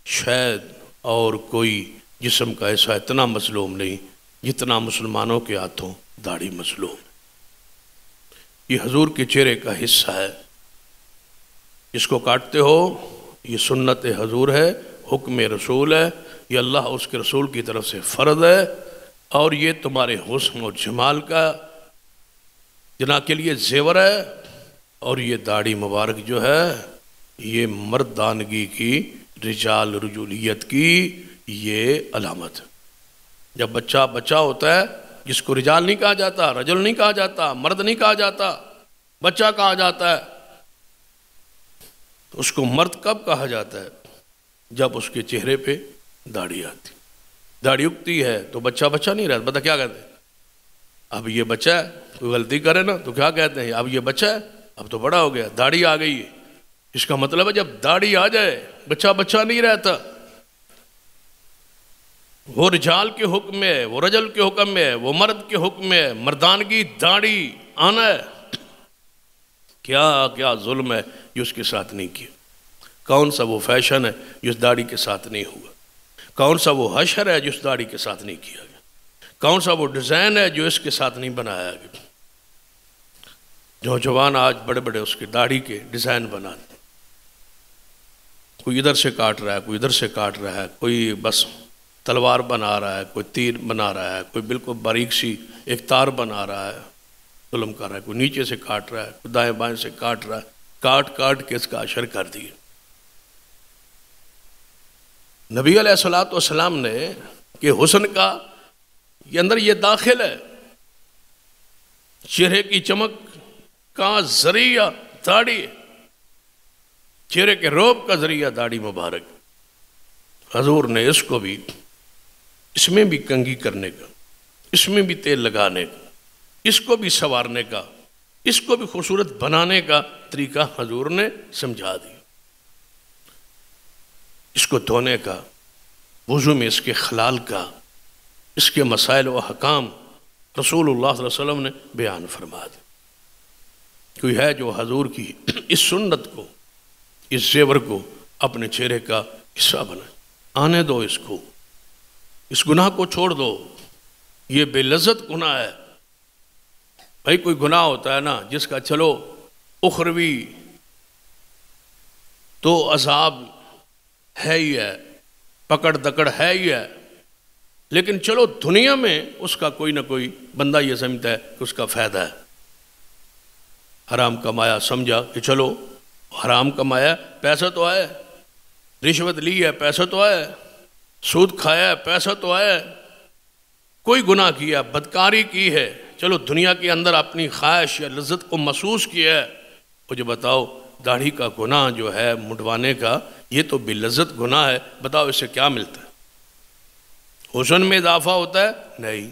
شاید اور کوئی جسم کا ایسا اتنا مظلوم نہیں جتنا مسلمانوں کے ہاتھوں داڑھی مظلوم۔ یہ حضور کے چہرے کا حصہ ہے، جس کو کاٹتے ہو یہ سنت حضور ہے، حکم رسول ہے، یہ اللہ اس کے رسول کی طرف سے فرض ہے، اور یہ تمہارے حسن اور جمال کا جنا کے لیے زیور ہے، اور یہ داڑھی مبارک جو ہے یہ مردانگی کی، رجال رجولیت کی یہ علامت ہے۔ جب بچہ ہوتا ہے جس کو رجال نہیں کہا جاتا، رجل نہیں کہا جاتا، مرد نہیں کہا جاتا، بچہ کہا جاتا ہے، تو اس کو مرد کب کہا جاتا ہے؟ جب اس کے چہرے پہ داڑھی آتی، داڑھی اگتی ہے تو بچہ نہیں رہتا۔ بتا کیا کہتے ہیں؟ اب یہ بچہ ہے، کوئی غلطی کرے نا تو کیا کہتے ہیں؟ اب یہ بچہ ہے، اب تو بڑا ہو گیا، داڑھی آ گئی ہے۔ اس کا مطلب ہے جب داڑھی آ جائے بچہ نہیں رہتا۔ وہ رجال کے حکم میں ہے، وہ رجل کے حکم میں ہے، وہ مرد کے حکم میں ہے، مردانگی داڑھی آنا ہے۔ کیا ظلم ہے جو اس کے ساتھ نہیں کیا؟ کون سا وہ فیشن ہے جو اس داڑھی کے ساتھ نہیں ہوا؟ کون سا وہ حشر ہے جو اس داڑھی کے ساتھ نہیں کیا گیا؟ کون سا وہ ڈیزائن ہے جو اس کے ساتھ نہیں بنایا گیا؟ نوجوان آج بڑے اس کے داڑھی کے ڈیزائن بناتے، کوئی ادھر سے کاٹ رہا ہے، کوئی ادھر سے کاٹ رہا ہے، کوئی بس تلوار بنا رہا ہے، کوئی تیر بنا رہا ہے، کوئی بالکل باریک سی ایک تار بنا رہا ہے، ظلم کر رہا ہے، کوئی نیچے سے کاٹ رہا ہے، کوئی دائیں بائیں سے کاٹ رہا ہے، کاٹ کاٹ کے اس کا اشر کر دیے۔ نبی علیہ الصلوۃ والسلام نے کہ حسن کا یہ اندر یہ داخل ہے، چہرے کی چمک کا ذریعہ داڑھی، چہرے کے روب کا ذریعہ داڑھی مبارک۔ حضور نے اس کو بھی، اس میں بھی کنگھی کرنے کا، اس میں بھی تیل لگانے کا، اس کو بھی سنوارنے کا، اس کو بھی خوبصورت بنانے کا طریقہ حضور نے سمجھا دیا۔ اس کو دھونے کا، وضو میں اس کے خلال کا، اس کے مسائل و احکام رسول اللہ صلی اللہ علیہ وسلم نے بیان فرما دی۔ کوئی ہے جو حضور کی اس سنت کو، اس زیور کو اپنے چہرے کا حصہ بنائے؟ آنے دو اس کو، اس گناہ کو چھوڑ دو، یہ بے لذت گناہ ہے۔ بھائی کوئی گناہ ہوتا ہے نا جس کا چلو اخروی تو عذاب ہے ہی ہے، پکڑ دکڑ ہے ہی ہے، لیکن چلو دنیا میں اس کا کوئی نہ کوئی بندہ یہ سمجھتا ہے کہ اس کا فائدہ ہے۔ حرام کمایا، سمجھا کہ چلو حرام کمایا، پیسہ تو آیا، رشوت لی ہے، پیسہ تو آیا، سود کھایا ہے، پیسہ تو آیا، کوئی گناہ کیا، بدکاری کی ہے، چلو دنیا کے اندر اپنی خواہش یا لذت کو محسوس کیا ہے۔ مجھے بتاؤ داڑھی کا گناہ جو ہے منڈوانے کا، یہ تو بے لذت گناہ ہے، بتاؤ اس سے کیا ملتا ہے؟ حسن میں اضافہ ہوتا ہے؟ نہیں۔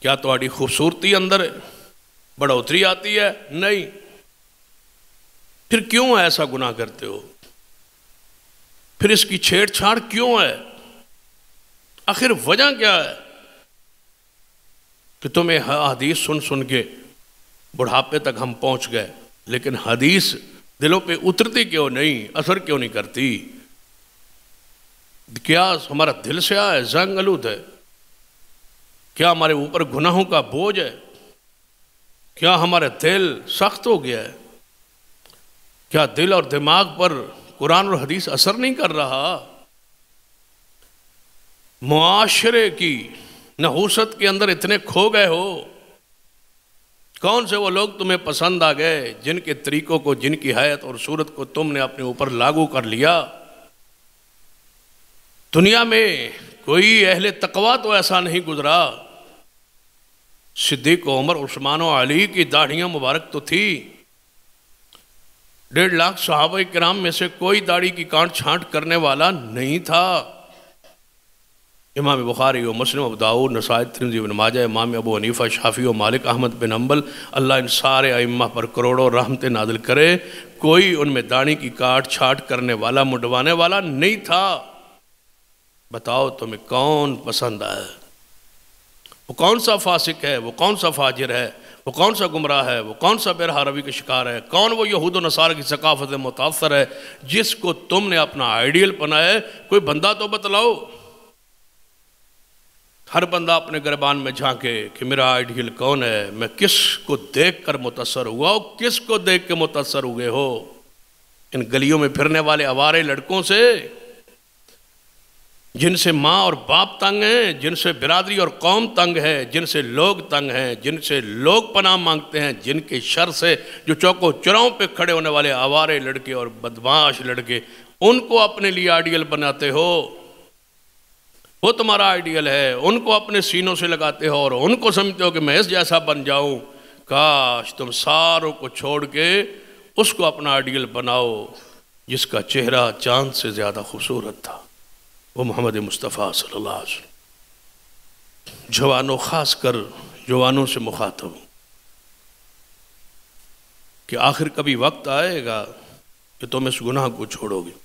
کیا تمہاری خوبصورتی اندر بڑھوتری آتی ہے؟ نہیں۔ پھر کیوں ایسا گناہ کرتے ہو؟ پھر اس کی چھیڑ چھاڑ کیوں ہے؟ آخر وجہ کیا ہے کہ تمہیں حدیث سن سن کے بڑھاپے تک ہم پہنچ گئے، لیکن حدیث دلوں پہ اترتی کیوں نہیں، اثر کیوں نہیں کرتی؟ کیا ہمارا دل سیاہ ہے، زنگ آلود ہے؟ کیا ہمارے اوپر گناہوں کا بوجھ ہے؟ کیا ہمارا دل سخت ہو گیا ہے؟ کیا دل اور دماغ پر قرآن اور حدیث اثر نہیں کر رہا؟ معاشرے کی نحوست کے اندر اتنے کھو گئے ہو؟ کون سے وہ لوگ تمہیں پسند آ گئے جن کے طریقوں کو، جن کی حیت اور صورت کو تم نے اپنے اوپر لاگو کر لیا؟ دنیا میں کوئی اہل تقویٰ تو ایسا نہیں گزرا۔ صدیق و عمر، عثمان و علی کی داڑھیاں مبارک تو تھی، 1.5 لاکھ صحابہ کرام میں سے کوئی داڑھی کی کانٹ چھانٹ کرنے والا نہیں تھا۔ امام بخاری و مسلم، ابو داؤد، نسائی، ترمذی، ابن ماجہ، امام ابو حنیفہ، شافعی و مالک، احمد بن حنبل، اللہ ان سارے ائمہ پر کروڑوں رحمتیں نازل کرے، کوئی ان میں داڑھی کی کاٹ چھانٹ کرنے والا، منڈوانے والا نہیں تھا۔ بتاؤ تمہیں کون پسند آئے؟ وہ کون سا فاسق ہے، وہ کون سا فاجر ہے، وہ کون سا گمراہ ہے، وہ کون سا بے روی کا شکار ہے، کون وہ یہود و نصارہ کی ثقافت سے متاثر ہے جس کو تم نے اپنا آئیڈیل بنایا ہے؟ کوئی بندہ تو بتلاؤ۔ ہر بندہ اپنے گربان میں جھانکے کہ میرا آئیڈیل کون ہے، میں کس کو دیکھ کر متاثر ہوا ہوں، کس کو دیکھ کے متاثر ہوئے ہو؟ ان گلیوں میں پھرنے والے آوارے لڑکوں سے، جن سے ماں اور باپ تنگ ہیں، جن سے برادری اور قوم تنگ ہے، جن سے لوگ تنگ ہیں، جن سے لوگ پناہ مانگتے ہیں، جن کے شر سے جو چوکوں چراؤں پہ کھڑے ہونے والے آوارے لڑکے اور بدمعاش لڑکے، ان کو اپنے لیے آئیڈیل بناتے ہو، وہ تمہارا آئیڈیل ہے، ان کو اپنے سینوں سے لگاتے ہو اور ان کو سمجھتے ہو کہ میں اس جیسا بن جاؤں۔ کاش تم ساروں کو چھوڑ کے اس کو اپنا آئیڈیل بناؤ جس کا چہرہ چاند سے زیادہ خوبصورت تھا، وہ محمد مصطفیٰ صلی اللہ علیہ وسلم۔ جوانوں، خاص کر جوانوں سے مخاطب ہوں کہ آخر کبھی وقت آئے گا کہ تم اس گناہ کو چھوڑو گے۔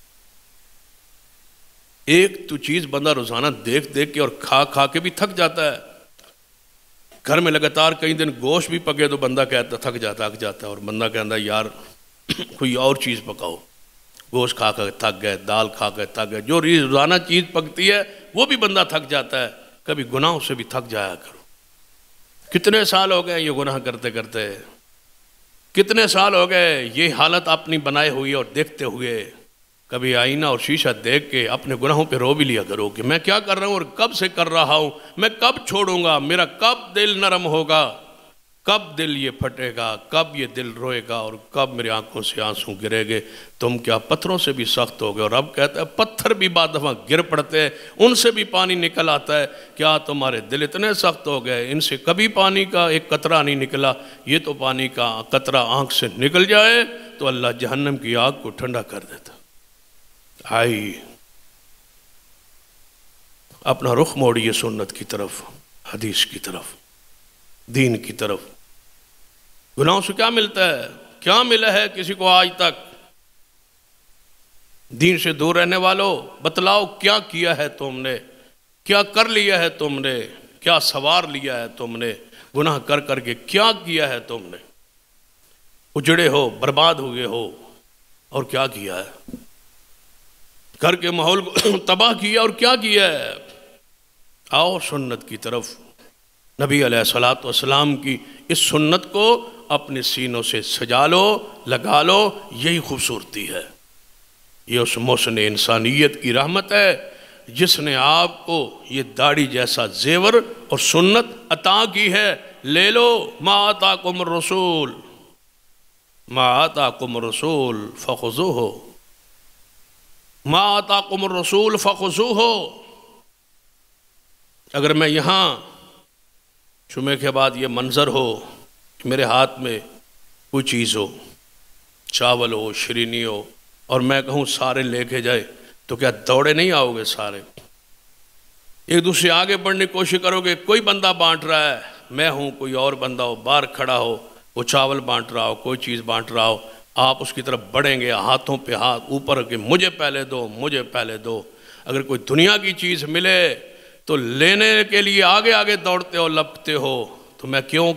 ایک تو چیز بندہ روزانہ دیکھ دیکھ کے اور کھا کھا کے بھی تھک جاتا ہے۔ گھر میں لگاتار کئی دن گوشت بھی پکے تو بندہ کہتا تھک جاتا ہے، اور بندہ کہتا ہے یار کوئی اور چیز پکاؤ۔ گوشت کھا کر تھک گئے، دال کھا کر تھک گئے، جو روزانہ چیز پکتی ہے وہ بھی بندہ تھک جاتا ہے، کبھی گناہوں سے بھی تھک جایا کرو۔ کتنے سال ہو گئے یہ گناہ کرتے کرتے، کتنے سال ہو گئے یہ حالت اپنی بنائے ہوئی اور دیکھتے ہوئے، کبھی آئینہ اور شیشہ دیکھ کے اپنے گناہوں پہ رو بھی لیا کرو کہ میں کیا کر رہا ہوں اور کب سے کر رہا ہوں، میں کب چھوڑوں گا، میرا کب دل نرم ہوگا، کب دل یہ پھٹے گا، کب یہ دل روئے گا اور کب میری آنکھوں سے آنسو گرے گے، تم کیا پتھروں سے بھی سخت ہو گئے۔ اور رب کہتا ہے پتھر بھی بعد دفعہ گر پڑتے ہیں، ان سے بھی پانی نکل آتا ہے، کیا تمہارے دل اتنے سخت ہو گئے، ان سے کبھی پانی کا ایک قطرہ نہیں نکلا، یہ تو پانی کا قطرہ آنکھ سے نکل جائے تو اللہ جہنم کی آگ کو ٹھنڈا کر دیتا۔ آئی اپنا رخ موڑیے سنت کی طرف، حدیث کی طرف، دین کی طرف۔ گناہوں سے کیا ملتا ہے؟ کیا ملا ہے کسی کو آج تک؟ دین سے دور رہنے والوں بتلاؤ کیا کیا ہے تم نے، کیا کر لیا ہے تم نے، کیا سوار لیا ہے تم نے، گناہ کر کر کے کیا کیا ہے تم نے؟ اجڑے ہو، برباد ہوئے ہو، اور کیا کیا ہے؟ گھر کے ماحول کو تباہ کیا اور کیا کیا ہے؟ آؤ سنت کی طرف، نبی علیہ السلام کی اس سنت کو اپنے سینوں سے سجا لو، لگا لو، یہی خوبصورتی ہے۔ یہ اس محسن انسانیت کی رحمت ہے جس نے آپ کو یہ داڑھی جیسا زیور اور سنت عطا کی ہے۔ لے لو، ما آتاکم الرسول، ما آتاکم الرسول فخذوہ، ما آتاکم الرسول فخذوہ۔ اگر میں یہاں جمعے کے بعد یہ منظر ہو کہ میرے ہاتھ میں کوئی چیز ہو، چاول ہو، شرینی ہو، اور میں کہوں سارے لے کے جائے، تو کیا دوڑے نہیں آؤ گے سارے؟ ایک دوسرے آگے بڑھنے کی کوشش کرو گے۔ کوئی بندہ بانٹ رہا ہے، میں ہوں، کوئی اور بندہ ہو باہر کھڑا ہو، وہ چاول بانٹ رہا ہو، کوئی چیز بانٹ رہا ہو، آپ اس کی طرف بڑھیں گے ہاتھوں پہ ہاتھ اوپر کہ مجھے پہلے دو، مجھے پہلے دو۔ اگر کوئی دنیا کی چیز ملے تو لینے کے لیے آگے آگے دوڑتے ہو، لپتے ہو، تو میں کیوں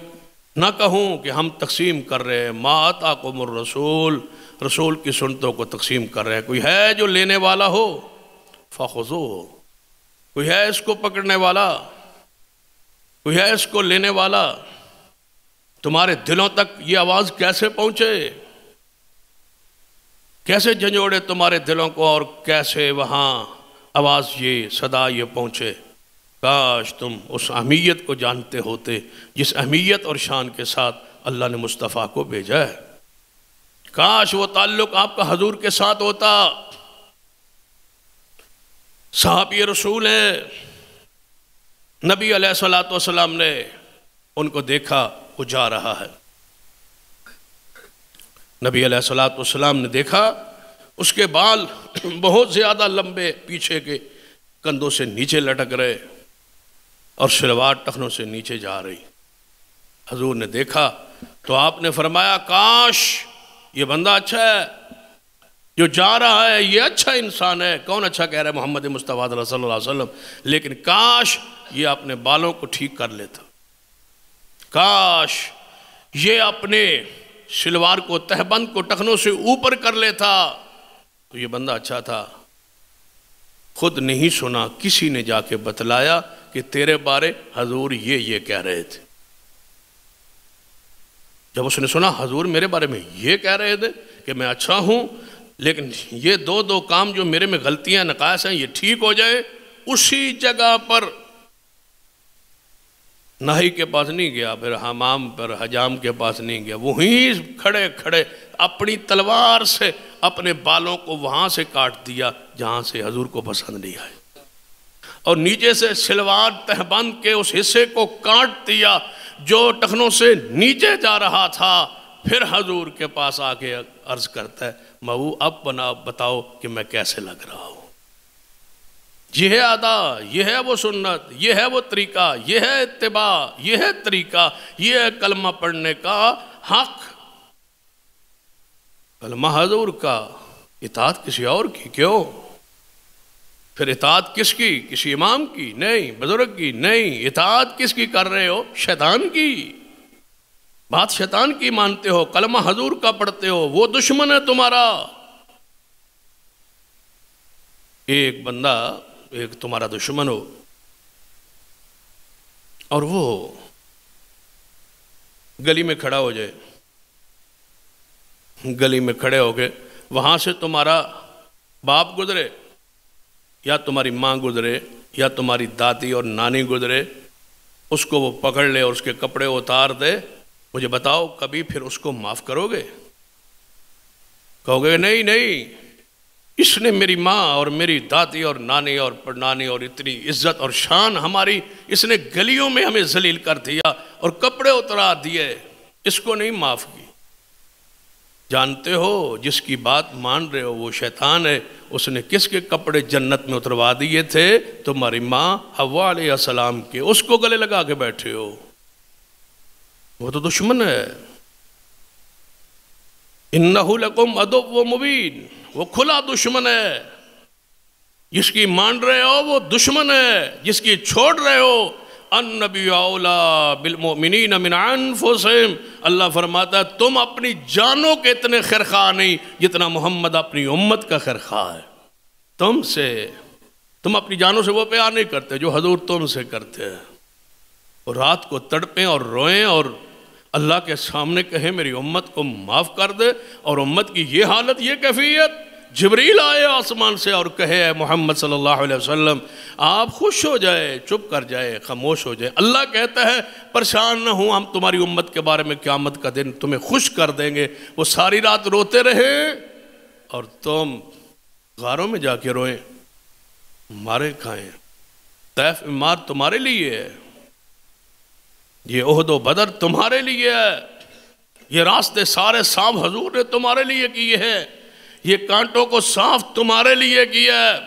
نہ کہوں کہ ہم تقسیم کر رہے ہیں، ما آتاکم الرسول، رسول کی سنتوں کو تقسیم کر رہے ہیں۔ کوئی ہے جو لینے والا ہو فخذوہ، کوئی ہے اس کو پکڑنے والا، کوئی ہے اس کو لینے والا؟ تمہارے دلوں تک یہ آواز کیسے پہنچے، کیسے جھنجھوڑے تمہارے دلوں کو، اور کیسے وہاں آواز یہ صدا یہ پہنچے؟ کاش تم اس اہمیت کو جانتے ہوتے جس اہمیت اور شان کے ساتھ اللہ نے مصطفیٰ کو بھیجا ہے۔ کاش وہ تعلق آپ کا حضور کے ساتھ ہوتا۔ صحابی رسول ہیں، نبی علیہ السلام نے ان کو دیکھا، وہ جا رہا ہے۔ نبی علیہ السلام نے دیکھا اس کے بال بہت زیادہ لمبے پیچھے کے کندھوں سے نیچے لٹک رہے اور شلوار ٹخنوں سے نیچے جا رہی۔ حضور نے دیکھا تو آپ نے فرمایا کاش یہ بندہ اچھا ہے جو جا رہا ہے، یہ اچھا انسان ہے۔ کون اچھا کہہ رہا ہے؟ محمد مصطفیٰ صلی اللہ علیہ وسلم۔ لیکن کاش یہ اپنے بالوں کو ٹھیک کر لیتا، کاش یہ اپنے شلوار کو، تہبند کو ٹخنوں سے اوپر کر لیتا تو یہ بندہ اچھا تھا۔ خود نہیں سنا، کسی نے جا کے بتلایا کہ تیرے بارے حضور یہ کہہ رہے تھے۔ جب اس نے سنا حضور میرے بارے میں یہ کہہ رہے تھے کہ میں اچھا ہوں، لیکن یہ دو کام جو میرے میں غلطیاں نقائص ہیں یہ ٹھیک ہو جائے، اسی جگہ پر ناہی کے پاس نہیں گیا، پھر حمام پر حجام کے پاس نہیں گیا، وہیں کھڑے کھڑے اپنی تلوار سے اپنے بالوں کو وہاں سے کاٹ دیا جہاں سے حضور کو پسند نہیں آئے، اور نیچے سے شلوار تہبند کے اس حصے کو کاٹ دیا جو ٹخنوں سے نیچے جا رہا تھا۔ پھر حضور کے پاس آ کے عرض کرتا ہے مئو اب بتاؤ کہ میں کیسے لگ رہا ہوں۔ یہ ہے ادا، یہ ہے وہ سنت، یہ ہے وہ طریقہ، یہ ہے اتباع، یہ ہے طریقہ، یہ ہے کلمہ پڑھنے کا حق، کلمہ حضور کا، اطاعت کسی اور کی کیوں؟ پھر اطاعت کس کی؟ کسی امام کی نہیں، بزرگ کی نہیں، اطاعت کس کی کر رہے ہو؟ شیطان کی۔ بات شیطان کی مانتے ہو، کلمہ حضور کا پڑھتے ہو، وہ دشمن ہے تمہارا۔ ایک بندہ ایک تمہارا دشمن ہو اور وہ گلی میں کھڑا ہو جائے، گلی میں کھڑے ہو گئے، وہاں سے تمہارا باپ گزرے یا تمہاری ماں گزرے یا تمہاری دادی اور نانی گزرے، اس کو وہ پکڑ لے اور اس کے کپڑے اتار دے، مجھے بتاؤ کبھی پھر اس کو معاف کرو گے؟ کہو گے نہیں نہیں، اس نے میری ماں اور میری دادی اور نانی اور پڑنانی اور اتنی عزت اور شان ہماری، اس نے گلیوں میں ہمیں ذلیل کر دیا اور کپڑے اترا دیے، اس کو نہیں معاف کی۔ جانتے ہو جس کی بات مان رہے ہو وہ شیطان ہے، اس نے کس کے کپڑے جنت میں اتروا دیے تھے؟ تمہاری ماں حوا علیہ السلام کے، اس کو گلے لگا کے بیٹھے ہو۔ وہ تو دشمن ہے، انہو لکم عدو مبین، وہ کھلا دشمن ہے۔ جس کی مان رہے ہو وہ دشمن ہے، جس کی چھوڑ رہے ہو النبی اولا بالمؤمنین من انفسہم، اللہ فرماتا ہے تم اپنی جانوں کے اتنے خیرخواہ نہیں جتنا محمد اپنی امت کا خیرخواہ ہے۔ تم اپنی جانوں سے وہ پیار نہیں کرتے جو حضور تم سے کرتے ہیں، اور رات کو تڑپیں اور روئیں اور اللہ کے سامنے کہیں میری امت کو معاف کر دے، اور امت کی یہ حالت یہ کیفیت، جبریل آئے آسمان سے اور کہے اے محمد صلی اللہ علیہ وسلم آپ خوش ہو جائے، چپ کر جائے، خاموش ہو جائے۔ اللہ کہتا ہے پریشان نہ ہوں، ہم تمہاری امت کے بارے میں قیامت کا دن تمہیں خوش کر دیں گے۔ وہ ساری رات روتے رہے اور تم غاروں میں جا کے روئیں، مارے کھائیں۔ طیف میں مار تمہارے لیے ہے، یہ احد و بدر تمہارے لیے ہے، یہ راستے سارے صاف حضور نے تمہارے لیے کیے ہیں، یہ کانٹوں کو صاف تمہارے لیے کیا ہے۔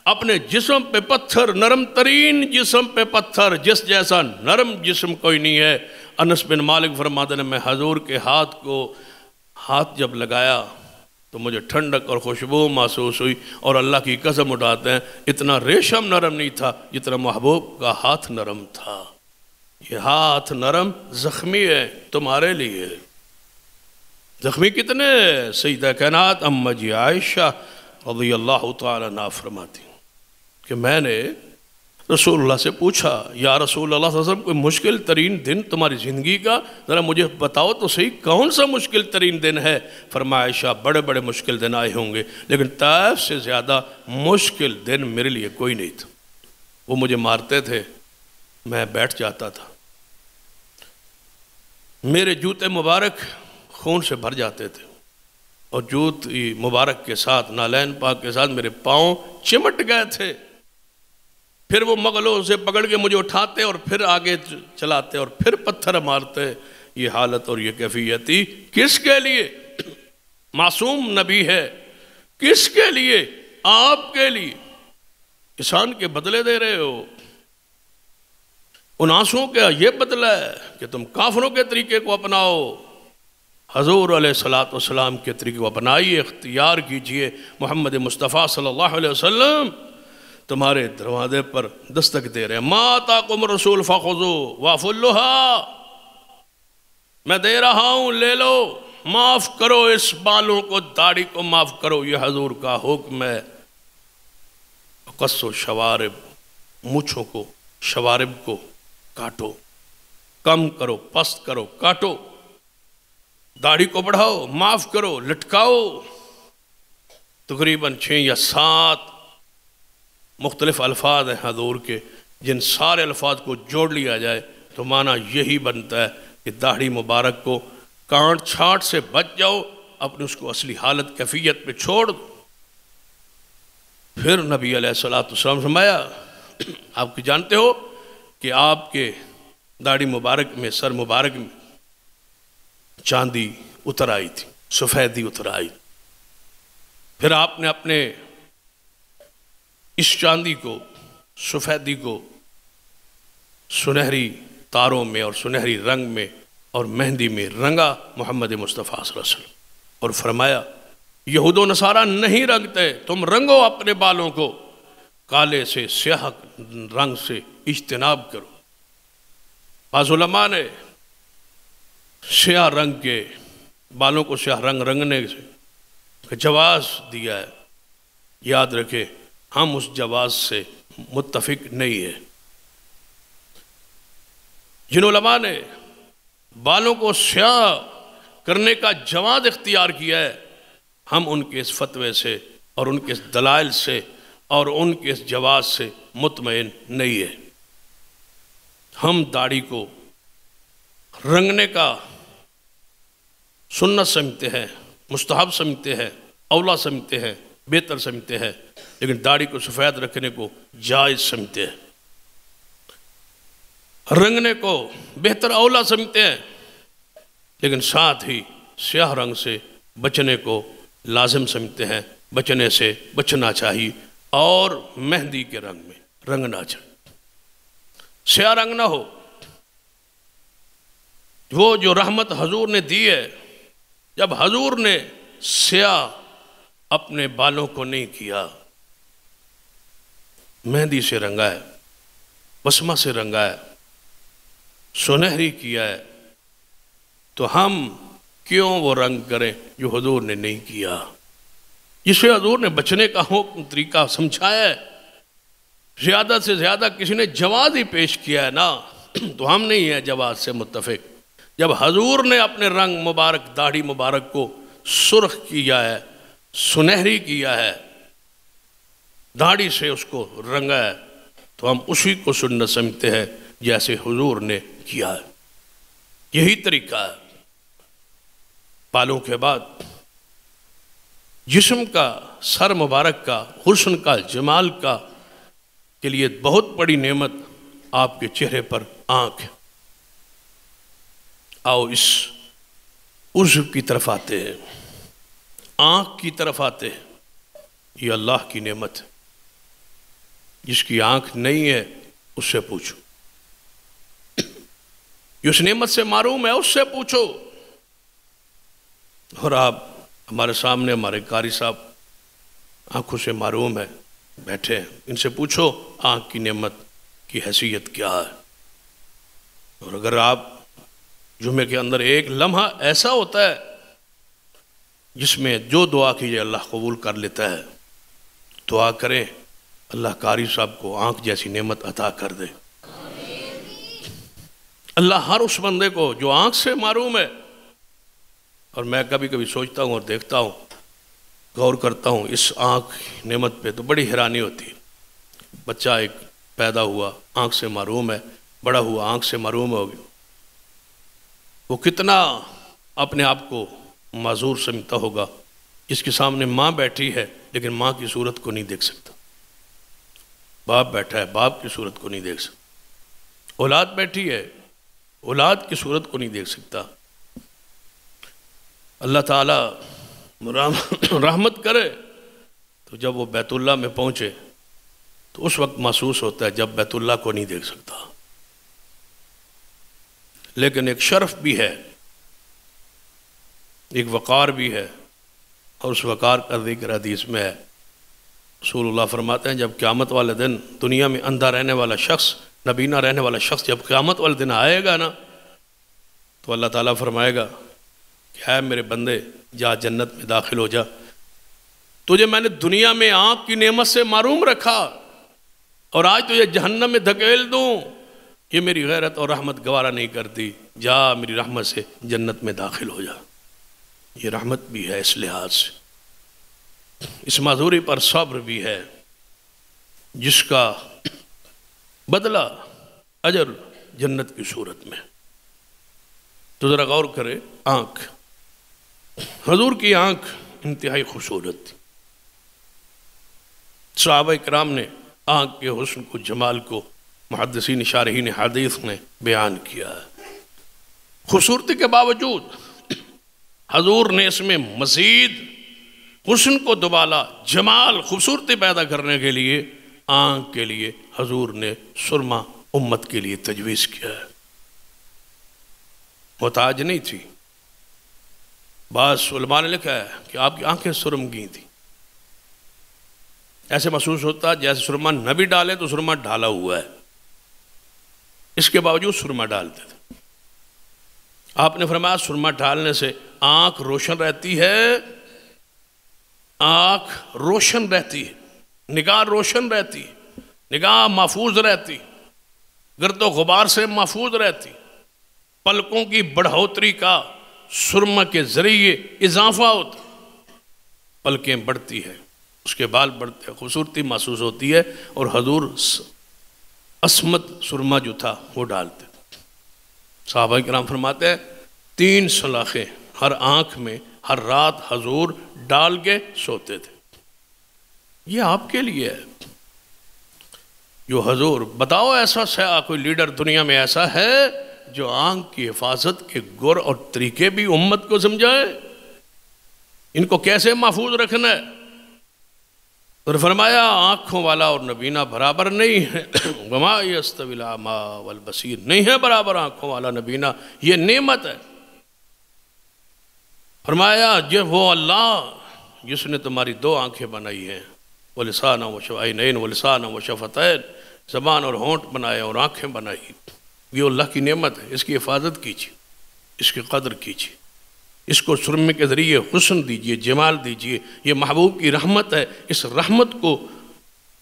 اپنے جسم پہ پتھر، نرم ترین جسم پہ پتھر، جس جیسا نرم جسم کوئی نہیں ہے۔ انس بن مالک فرماتے ہیں میں حضور کے ہاتھ جب لگایا تو مجھے ٹھنڈک اور خوشبو محسوس ہوئی، اور اللہ کی قسم اٹھاتے ہیں اتنا ریشم نرم نہیں تھا جتنا محبوب کا ہاتھ نرم تھا۔ یہ ہاتھ نرم زخمی ہے تمہارے لیے۔ زخمی کتنے؟ سیدہ کائنات اماں جی عائشہ رضی اللہ تعالیٰ عنہا فرماتی کہ میں نے رسول اللہ سے پوچھا یا رسول اللہ صلی اللہ علیہ وسلم کوئی مشکل ترین دن تمہاری زندگی کا ذرا مجھے بتاؤ تو صحیح کون سا مشکل ترین دن ہے؟ فرمایا عائشہ بڑے بڑے مشکل دن آئے ہوں گے لیکن طائف سے زیادہ مشکل دن میرے لیے کوئی نہیں تھا۔ وہ مجھے مارتے تھے، میں بیٹھ جاتا تھا، میرے جوتے مبارک خون سے بھر جاتے تھے، اور جوتی مبارک کے ساتھ نالین پاک کے ساتھ میرے پاؤں چمٹ گئے تھے۔ پھر وہ مغلوں سے پکڑ کے مجھے اٹھاتے اور پھر آگے چلاتے اور پھر پتھر مارتے۔ یہ حالت اور یہ کیفیت تھی کس کے لیے؟ معصوم نبی ہے، کس کے لیے؟ آپ کے لیے۔ احسان کے بدلے دے رہے ہو، ان آنسوؤں کا یہ بدلہ ہے کہ تم کافروں کے طریقے کو اپناؤ۔ حضور علیہ السلام کے طریقے کو اپنائیے، اختیار کیجئے۔ محمد مصطفیٰ صلی اللہ علیہ وسلم تمہارے دروازے پر دستک دے رہے ہیں۔ ما آتاکم الرسول فخذوہ واعفوا، میں دے رہا ہوں لے لو، معاف کرو، اس بالوں کو داڑھی کو معاف کرو، یہ حضور کا حکم ہے۔ قصوا الشوارب، مونچھوں کو، شوارب کو کاٹو، کم کرو، پست کرو، کاٹو، داڑھی کو بڑھاؤ، معاف کرو، لٹکاؤ۔ تقریباً 6 یا 7 مختلف الفاظ ہیں حضور کے، جن سارے الفاظ کو جوڑ لیا جائے تو معنی یہی بنتا ہے کہ داڑھی مبارک کو کانٹ چھانٹ سے بچ جاؤ، اپنے اس کو اصلی حالت کیفیت پہ چھوڑ دو۔ پھر نبی علیہ السلام فرمایا آپ جانتے ہو کہ آپ کے داڑھی مبارک میں، سر مبارک میں چاندی اتر آئی تھی، سفیدی اتر آئی۔ پھر آپ نے اپنے اس چاندی کو، سفیدی کو سنہری تاروں میں اور سنہری رنگ میں اور مہندی میں رنگا محمد مصطفیٰ صلی اللہ علیہ وسلم، اور فرمایا یہود و نصارہ نہیں رنگتے، تم رنگو اپنے بالوں کو، کالے سے سیاہ رنگ سے اجتناب کرو۔ بعض علماء نے سیاہ رنگ کے بالوں کو سیاہ رنگ رنگنے سے جواز دیا ہے، یاد رکھے ہم اس جواز سے متفق نہیں ہیں۔ جن علماء نے بالوں کو سیاہ کرنے کا جواز اختیار کیا ہے، ہم ان کے اس فتوے سے اور ان کے دلائل سے اور ان کے جواز سے مطمئن نہیں ہے۔ ہم داڑھی کو رنگنے کا سنت سمجھتے ہیں، مستحب سمجھتے ہیں، اولا سمجھتے ہیں، بہتر سمجھتے ہیں، لیکن داڑھی کو سفید رکھنے کو جائز سمجھتے ہیں، رنگنے کو بہتر اولا سمجھتے ہیں، لیکن ساتھ ہی سیاہ رنگ سے بچنے کو لازم سمجھتے ہیں، بچنے سے بچنا چاہیے، اور مہندی کے رنگ میں رنگنا چاہیے، سیاہ رنگ نہ ہو۔ وہ جو رحمت حضور نے دی ہے، جب حضور نے سیاہ اپنے بالوں کو نہیں کیا، مہندی سے رنگا ہے، بسمہ سے رنگا ہے، سنہری کیا ہے، تو ہم کیوں وہ رنگ کریں جو حضور نے نہیں کیا؟ جسے حضور نے بچنے کا حکم طریقہ سمجھایا ہے، زیادہ سے زیادہ کسی نے جواز ہی پیش کیا ہے نا، تو ہم نہیں ہیں جواز سے متفق۔ جب حضور نے اپنے رنگ مبارک، داڑھی مبارک کو سرخ کیا ہے، سنہری کیا ہے، داڑھی سے اس کو رنگا ہے، تو ہم اسی کو سنت سمجھتے ہیں جیسے حضور نے کیا ہے۔ یہی طریقہ ہے۔ بالوں کے بعد جسم کا، سر مبارک کا، حسن کا، جمال کا کے لیے بہت بڑی نعمت آپ کے چہرے پر آنکھ ہے۔ آؤ اس عضو کی طرف آتے ہیں، آنکھ کی طرف آتے ہیں۔ یہ اللہ کی نعمت ہے۔ جس کی آنکھ نہیں ہے اس سے پوچھو، جو اس نعمت سے محروم ہے اس سے پوچھو۔ اور آپ ہمارے سامنے ہمارے قاری صاحب آنکھوں سے محروم ہے، بیٹھے ہیں، ان سے پوچھو آنکھ کی نعمت کی حیثیت کیا ہے۔ اور اگر آپ جمعے کے اندر ایک لمحہ ایسا ہوتا ہے جس میں جو دعا کیجئے اللہ قبول کر لیتا ہے، دعا کریں اللہ قاری صاحب کو آنکھ جیسی نعمت عطا کر دے۔ اللہ ہر اس بندے کو جو آنکھ سے محروم ہے، اور میں کبھی کبھی سوچتا ہوں اور دیکھتا ہوں، غور کرتا ہوں اس آنکھ نعمت پہ، تو بڑی حیرانی ہوتی ہے۔ بچہ ایک پیدا ہوا آنکھ سے محروم ہے، بڑا ہوا آنکھ سے محروم ہو گیا، وہ کتنا اپنے آپ کو معذور سمجھتا ہوگا۔ جس کے سامنے ماں بیٹھی ہے لیکن ماں کی صورت کو نہیں دیکھ سکتا، باپ بیٹھا ہے باپ کی صورت کو نہیں دیکھ سکتا، اولاد بیٹھی ہے اولاد کی صورت کو نہیں دیکھ سکتا۔ اللہ تعالیٰ رحمت کرے تو جب وہ بیت اللہ میں پہنچے تو اس وقت محسوس ہوتا ہے جب بیت اللہ کو نہیں دیکھ سکتا۔ لیکن ایک شرف بھی ہے، ایک وقار بھی ہے، اور اس وقار کا ذکر حدیث میں ہے۔ رسول اللہ فرماتے ہیں جب قیامت والے دن دنیا میں اندھا رہنے والا شخص، نبینا رہنے والا شخص جب قیامت والے دن آئے گا نا، تو اللہ تعالیٰ فرمائے گا کہ اے میرے بندے جا جنت میں داخل ہو جا، تجھے میں نے دنیا میں آنکھ کی نعمت سے محروم رکھا اور آج تجھے جہنم میں دھکیل دوں، یہ میری غیرت اور رحمت گوارا نہیں کرتی، جا میری رحمت سے جنت میں داخل ہو جا۔ یہ رحمت بھی ہے اس لحاظ سے، اس معذوری پر صبر بھی ہے، جس کا بدلہ اجر جنت کی صورت میں۔ تو ذرا غور کرے، آنکھ، حضور کی آنکھ انتہائی خوبصورت تھی۔ صحابہ کرام نے آنکھ کے حسن کو، جمال کو محدثین شارحین حدیث نے بیان کیا ہے۔ خوبصورتی کے باوجود حضور نے اس میں مزید حسن کو دوبالا، جمال، خوبصورتی پیدا کرنے کے لیے آنکھ کے لیے حضور نے سرما امت کے لیے تجویز کیا ہے۔ محتاج نہیں تھی۔ بعض علماء نے لکھا ہے کہ آپ کی آنکھیں سرمگی تھیں، ایسے محسوس ہوتا جیسے سرما نہ بھی ڈالے تو سرما ڈالا ہوا ہے، اس کے باوجود سرما ڈالتے تھے۔ آپ نے فرمایا سرما ڈالنے سے آنکھ روشن رہتی ہے، آنکھ روشن رہتی ہے، نگاہ روشن رہتی ہے، نگاہ محفوظ رہتی، گرد و غبار سے محفوظ رہتی، پلکوں کی بڑھوتری کا سرما کے ذریعے اضافہ ہوتا، پلکیں بڑھتی ہیں، اس کے بال بڑھتے ہیں، خوبصورتی محسوس ہوتی ہے، اور حضور عصمت سرما جو تھا وہ ڈالتے تھے۔ صحابہ کرام فرماتے ہیں 3 سلاخیں ہر آنکھ میں ہر رات حضور ڈال کے سوتے تھے۔ یہ آپ کے لیے ہے جو حضور، بتاؤ ایسا کوئی لیڈر دنیا میں ایسا ہے جو آنکھ کی حفاظت کے گر اور طریقے بھی امت کو سمجھائے، ان کو کیسے محفوظ رکھنا ہے؟ اور فرمایا آنکھوں والا اور نبینا برابر نہیں ہے، وما یستوی الاعمی والبصیر، نہیں ہے برابر آنکھوں والا نبینا، یہ نعمت ہے۔ فرمایا جب وہ اللہ جس نے تمہاری 2 آنکھیں بنائی ہیں، ولسانا وشفتین، ولسانا وشفتین، زبان اور ہونٹ بنائے اور آنکھیں بنائی، یہ اللہ کی نعمت ہے، اس کی حفاظت کیجیے، اس کی قدر کیجیے، اس کو سرمے کے ذریعے حسن دیجیے، جمال دیجیے، یہ محبوب کی رحمت ہے، اس رحمت کو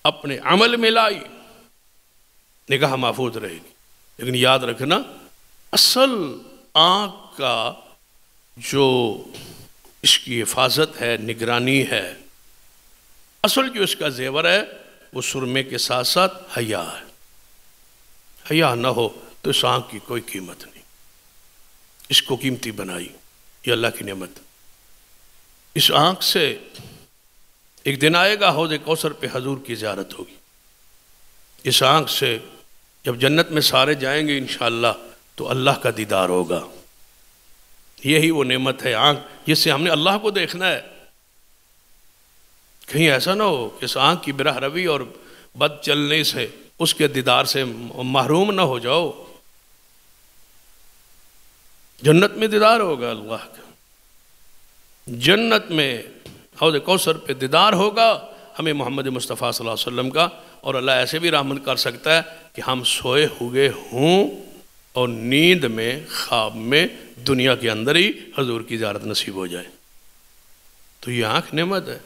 اپنے عمل میں لائی، نگاہ محفوظ رہے گی۔ لیکن یاد رکھنا اصل آنکھ کا جو اس کی حفاظت ہے، نگرانی ہے، اصل جو اس کا زیور ہے وہ سرمے کے ساتھ ساتھ حیا ہے۔ حیا نہ ہو تو اس آنکھ کی کوئی قیمت نہیں، اس کو قیمتی بنائی، یہ اللہ کی نعمت۔ اس آنکھ سے ایک دن آئے گا حوض کوثر پہ حضور کی زیارت ہوگی، اس آنکھ سے جب جنت میں سارے جائیں گے انشاءاللہ تو اللہ کا دیدار ہوگا۔ یہی وہ نعمت ہے آنکھ جس سے ہم نے اللہ کو دیکھنا ہے۔ کہیں ایسا نہ ہو کہ اس آنکھ کی براہ روی اور بد چلنے سے اس کے دیدار سے محروم نہ ہو جاؤ۔ جنت میں دیدار ہوگا اللہ کا، جنت میں حوض کوثر پہ دیدار ہوگا ہمیں محمد مصطفیٰ صلی اللہ علیہ وسلم کا، اور اللہ ایسے بھی رحمت کر سکتا ہے کہ ہم سوئے ہوئے ہوں اور نیند میں، خواب میں، دنیا کے اندر ہی حضور کی زیارت نصیب ہو جائے۔ تو یہ آنکھ نعمت ہے،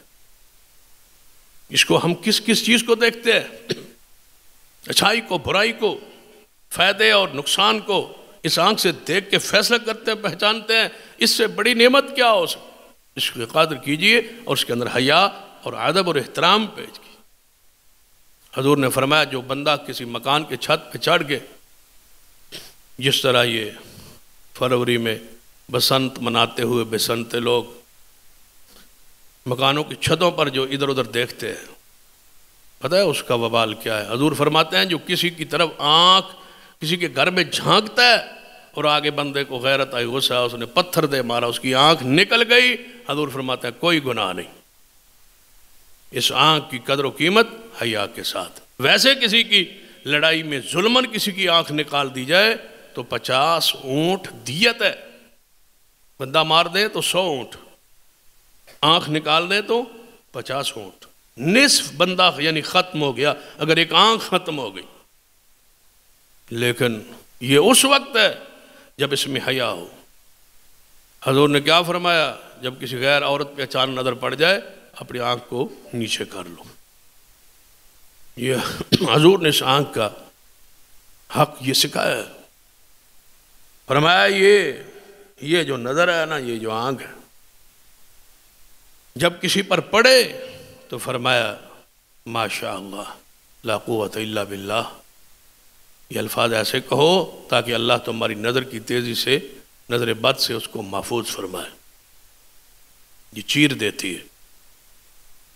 اس کو ہم کس کس چیز کو دیکھتے ہیں؟ اچھائی کو، برائی کو، فائدے اور نقصان کو اس آنکھ سے دیکھ کے فیصلہ کرتے ہیں، پہچانتے ہیں۔ اس سے بڑی نعمت کیا ہو سکتی؟ اس کی قدر کیجئے اور اس کے اندر حیا اور ادب اور احترام پیش کیجئے۔ حضور نے فرمایا جو بندہ کسی مکان کے چھت پہ چڑھ کے، جس طرح یہ فروری میں بسنت مناتے ہوئے بسنتے لوگ مکانوں کی چھتوں پر جو ادھر ادھر دیکھتے ہیں، پتہ ہے اس کا وبال کیا ہے؟ حضور فرماتے ہیں جو کسی کی طرف آنکھ کسی کے گھر میں جھانکتا ہے اور آگے بندے کو غیرت آئی، غصہ، اس نے پتھر دے مارا، اس کی آنکھ نکل گئی، حضور فرماتے ہیں کوئی گناہ نہیں۔ اس آنکھ کی قدر و قیمت حیا کے ساتھ۔ ویسے کسی کی لڑائی میں ظلمن کسی کی آنکھ نکال دی جائے تو 50 اونٹ دیت ہے، بندہ مار دے تو 100 اونٹ، آنکھ نکال دے تو 50 اونٹ، نصف بندہ یعنی ختم ہو گیا اگر ایک آنکھ ختم ہو گئی۔ لیکن یہ اس وقت ہے جب اس میں حیا ہو۔ حضور نے کیا فرمایا؟ جب کسی غیر عورت پہ اچانک نظر پڑ جائے اپنی آنکھ کو نیچے کر لو۔ یہ حضور نے اس آنکھ کا حق یہ سکھایا ہے۔ فرمایا یہ جو نظر ہے نا، یہ جو آنکھ ہے، جب کسی پر پڑے تو فرمایا ماشاء اللہ لا قوت الا باللہ، یہ الفاظ ایسے کہو تاکہ اللہ تمہاری نظر کی تیزی سے، نظر بد سے اس کو محفوظ فرمائے۔ یہ چیر دیتی ہے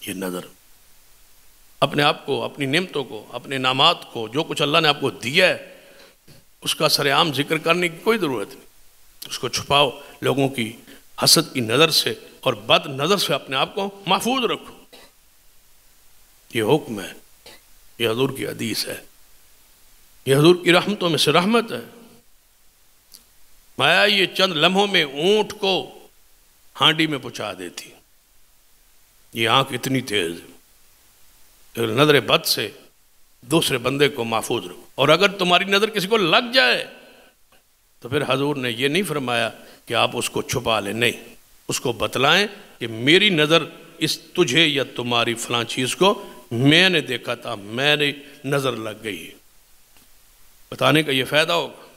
یہ نظر۔ اپنے آپ کو، اپنی نعمتوں کو، اپنے انعامات کو، جو کچھ اللہ نے آپ کو دیا ہے اس کا سر عام ذکر کرنے کی کوئی ضرورت نہیں، اس کو چھپاؤ، لوگوں کی حسد کی نظر سے اور بد نظر سے اپنے آپ کو محفوظ رکھو۔ یہ حکم ہے، یہ حضور کی حدیث ہے، یہ حضور کی رحمتوں میں سے رحمت ہے۔ مایا یہ چند لمحوں میں اونٹ کو ہانڈی میں پہنچا دیتی، یہ آنکھ اتنی تیز ہے، نظر بد سے دوسرے بندے کو محفوظ رکھو۔ اور اگر تمہاری نظر کسی کو لگ جائے تو پھر حضور نے یہ نہیں فرمایا کہ آپ اس کو چھپا لیں، نہیں، اس کو بتلائیں کہ میری نظر اس تجھے یا تمہاری فلاں چیز کو میں نے دیکھا تھا، میری نظر لگ گئی۔ بتانے کا یہ فائدہ ہوگا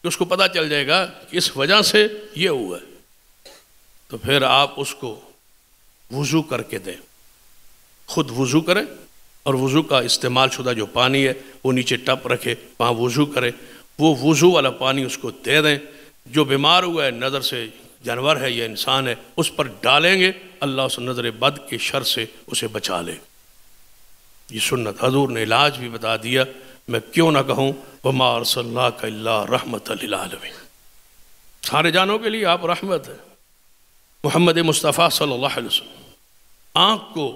کہ اس کو پتہ چل جائے گا کہ اس وجہ سے یہ ہوا ہے، تو پھر آپ اس کو وضو کر کے دیں، خود وضو کرے اور وضو کا استعمال شدہ جو پانی ہے وہ نیچے ٹپ رکھے، وہاں وضو کرے، وہ وضو والا پانی اس کو دے دیں۔ جو بیمار ہوا ہے، نظر سے جانور ہے یا انسان ہے، اس پر ڈالیں گے، اللہ اس نظر بد کے شر سے اسے بچا لے۔ یہ سنت حضور نے علاج بھی بتا دیا، میں کیوں نہ کہوں وَمَا أَرْسَلْنَاكَ إِلَّا رَحْمَةً لِلْعَالَمِينَ، سارے جانوں کے لیے آپ رحمت ہے۔ محمد مصطفیٰ صلی اللہ علیہ وسلم، آنکھ کو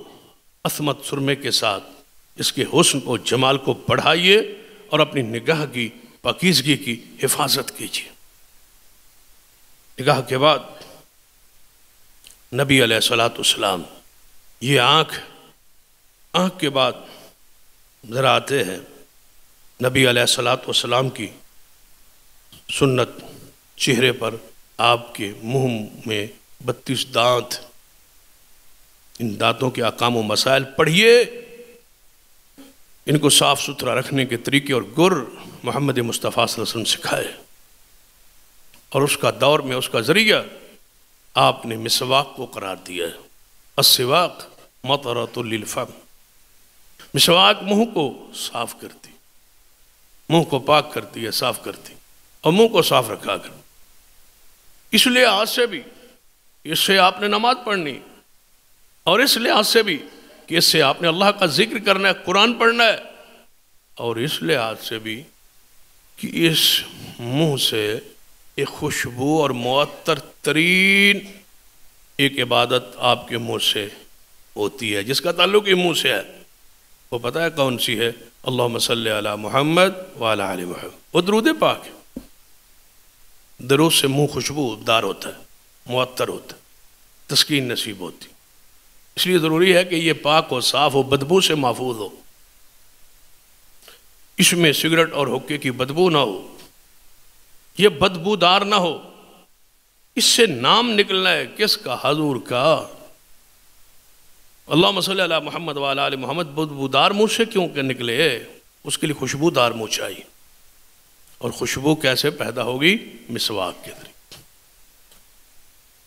عصمت سرمے کے ساتھ اس کے حسن کو، جمال کو بڑھائیے اور اپنی نگاہ کی پاکیزگی کی حفاظت کیجیے۔ نگاہ کے بعد نبی علیہ السلام، یہ آنکھ کے بعد ذرا آتے ہیں نبی علیہ السلام کی سنت، چہرے پر آپ کے منہ میں 32 دانت، ان دانتوں کے احکام و مسائل پڑھیے، ان کو صاف ستھرا رکھنے کے طریقے اور گر محمد مصطفیٰ صلی اللہ علیہ وسلم سکھائے، اور اس کا دور میں اس کا ذریعہ آپ نے مسواک کو قرار دیا ہے۔ السواک مطرۃ للفم، مسواک منہ کو صاف کرتی، منہ کو پاک کرتی ہے، صاف کرتی، اور منہ کو صاف رکھا کر۔ اس لحاظ سے بھی اس سے آپ نے نماز پڑھنی، اور اس لحاظ سے بھی کہ اس سے آپ نے اللہ کا ذکر کرنا ہے، قرآن پڑھنا ہے، اور اس لحاظ سے بھی کہ اس منہ سے ایک خوشبو اور معطر ترین ایک عبادت آپ کے منہ سے ہوتی ہے، جس کا تعلق یہ منہ سے ہے۔ وہ پتہ ہے کون سی ہے؟ اللہم صلی علی محمد وعلی آل محمد، وہ درود پاک ہے۔ درود سے منہ خوشبو دار ہوتا ہے، معطر ہوتا ہے، تسکین نصیب ہوتی، اس لیے ضروری ہے کہ یہ پاک ہو، صاف ہو، بدبو سے محفوظ ہو، اس میں سگریٹ اور حقے کی بدبو نہ ہو، یہ بدبودار نہ ہو۔ اس سے نام نکلنا ہے کس کا؟ حضور کا۔ اللہم صلی علی محمد وعلی آل محمد بدبودار منہ سے کیوں کہ نکلے؟ اس کے لیے خوشبودار منہ چاہیے، اور خوشبو کیسے پیدا ہوگی؟ مسواک کے ذریعے۔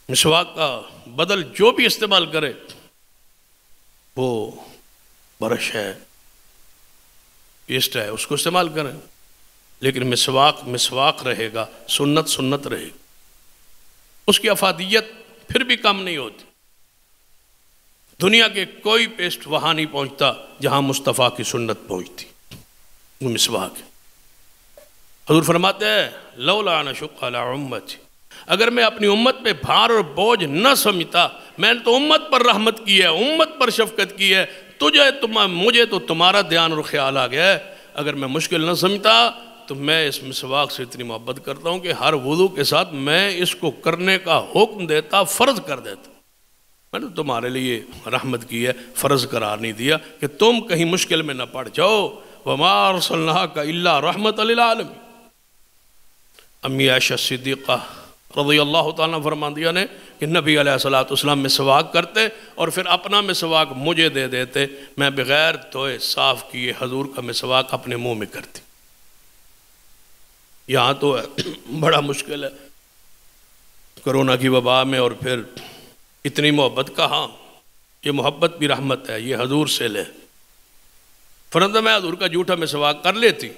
مسواک کا بدل جو بھی استعمال کرے، وہ برش ہے، پیسٹ ہے، اس کو استعمال کریں، لیکن مسواک رہے گا، سنت رہے گی، اس کی افادیت پھر بھی کم نہیں ہوتی۔ دنیا کے کوئی پیسٹ وہاں نہیں پہنچتا جہاں مصطفیٰ کی سنت پہنچتی، وہ مسواک ہے۔ حضور فرماتے ہیں لولا ان اشق علی امتی، اگر میں اپنی امت پہ بھار اور بوجھ نہ سمجھتا، میں نے تو امت پر رحمت کی ہے، امت پر شفقت کی ہے، مجھے تو تمہارا دھیان اور خیال آ گیا ہے، اگر میں مشکل نہ سمجھتا تو میں اس مسواک سے اتنی محبت کرتا ہوں کہ ہر وضو کے ساتھ میں اس کو کرنے کا حکم دیتا، فرض کر دیتا۔ میں نے تمہارے لیے رحمت کی ہے، فرض قرار نہیں دیا کہ تم کہیں مشکل میں نہ پڑ جاؤ۔ وما ارسلناک الا رحمۃ للعالمین۔ امی عائشہ صدیقہ رضی اللہ تعالیٰ فرماندیا نے کہ نبی علیہ السلام مسواک کرتے اور پھر اپنا مسواک مجھے دے دیتے، میں بغیر دھوئے صاف کیے حضور کا مسواک اپنے منہ میں کرتی۔ یہاں تو بڑا مشکل ہے کرونا کی وبا میں، اور پھر اتنی محبت کہاں؟ یہ محبت بھی رحمت ہے، یہ حضور سے لے۔ فرماتا میں حضور کا جھوٹا مسواک کر لیتی،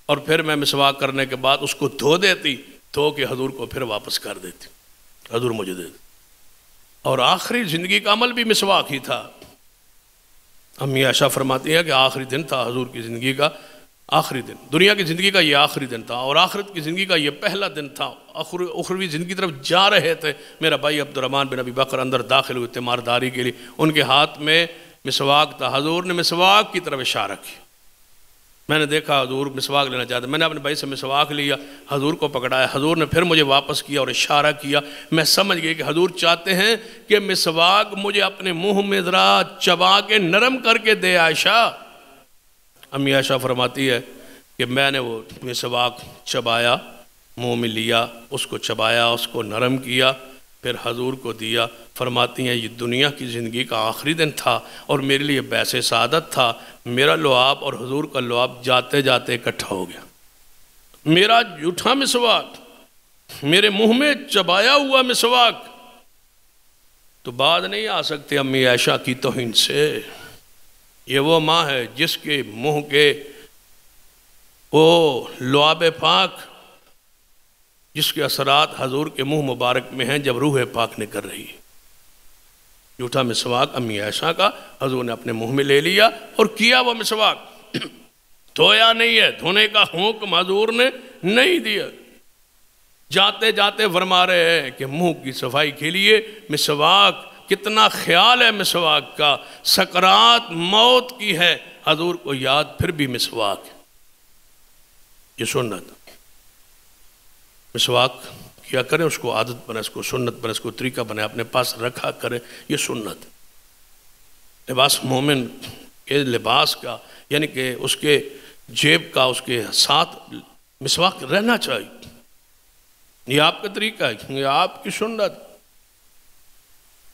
اور پھر میں مسواک کرنے کے بعد اس کو دھو دیتی، دھو کے حضور کو پھر واپس کر دیتی، حضور مجھے دے دیتے۔ اور آخری زندگی کا عمل بھی مسواک ہی تھا۔ امی عائشہ فرماتی ہے کہ آخری دن تھا حضور کی زندگی کا، آخری دن، دنیا کی زندگی کا یہ آخری دن تھا، اور آخرت کی زندگی کا یہ پہلا دن تھا۔ اخروی زندگی کی طرف جا رہے تھے، میرا بھائی عبدالرحمن بن ابی بکر اندر داخل ہوئے تیمارداری کے لیے، ان کے ہاتھ میں مسواک تھا، حضور نے مسواک کی طرف اشارہ کیا۔ میں نے دیکھا حضور مسواک لینا چاہتے، میں نے اپنے بھائی سے مسواک لیا، حضور کو پکڑایا، حضور نے پھر مجھے واپس کیا اور اشارہ کیا۔ میں سمجھ گئی کہ حضور چاہتے ہیں کہ مسواک مجھے اپنے منہ میں ذرا چبا کے نرم کر کے دے عائشہ۔ امی عائشہ فرماتی ہے کہ میں نے وہ مسواک چبایا، منہ میں لیا، اس کو چبایا، اس کو نرم کیا، پھر حضور کو دیا۔ فرماتی ہیں یہ دنیا کی زندگی کا آخری دن تھا اور میرے لیے باعث سعادت تھا، میرا لعاب اور حضور کا لعاب جاتے جاتے اکٹھا ہو گیا۔ میرا جھوٹا مسواک، میرے منہ میں چبایا ہوا مسواک تو بعد نہیں آ سکتے امی عائشہ کی توہین سے۔ یہ وہ ماں ہے جس کے منہ کے وہ لعاب پاک، جس کے اثرات حضور کے منہ مبارک میں ہیں جب روح پاک نکل رہی ہے۔ جھوٹا مسواک امی عائشہ کا حضور نے اپنے منہ میں لے لیا اور کیا وہ مسواک، دھویا نہیں ہے، دھونے کا حکم حضور نے نہیں دیا۔ جاتے جاتے فرما رہے ہیں کہ منہ کی صفائی کے لیے مسواک، کتنا خیال ہے مسواک کا، سکرات موت کی ہے حضور کو یاد، پھر بھی مسواک ہے۔ یہ سنت، مسواک کیا کریں، اس کو عادت بنے، اس کو سنت بنے، اس کو طریقہ بنے، اپنے پاس رکھا کریں، یہ سنت۔ لباس مومن کے لباس کا یعنی کہ اس کے جیب کا، اس کے ساتھ مسواک رہنا چاہیے۔ یہ آپ کا طریقہ ہے، یہ آپ کی سنت،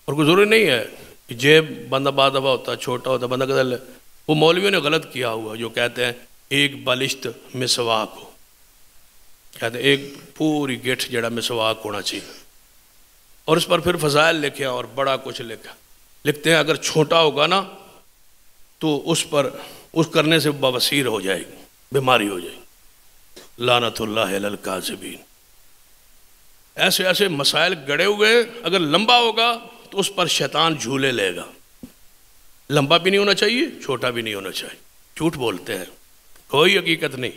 اور کوئی ضروری نہیں ہے کہ جیب بندہ بعض دفعہ ہوتا ہے چھوٹا ہوتا ہے، بندہ کہتا ہے وہ مولویوں نے غلط کیا ہوا جو کہتے ہیں ایک بالشت مسواک ہو، کہتے ہیں ایک پوری گٹھ جڑا مسواک ہونا چاہیے، اور اس پر پھر فضائل لکھے اور بڑا کچھ لکھا، لکھتے ہیں اگر چھوٹا ہوگا نا تو اس پر اس کرنے سے بواسیر ہو جائے گی، بیماری ہو جائے گی، لعنت اللہ علی الکاذبین۔ ایسے ایسے مسائل گڑے ہوئے، اگر لمبا ہوگا تو اس پر شیطان جھولے لے گا، لمبا بھی نہیں ہونا چاہیے، چھوٹا بھی نہیں ہونا چاہیے۔ جھوٹ بولتے ہیں، کوئی حقیقت نہیں،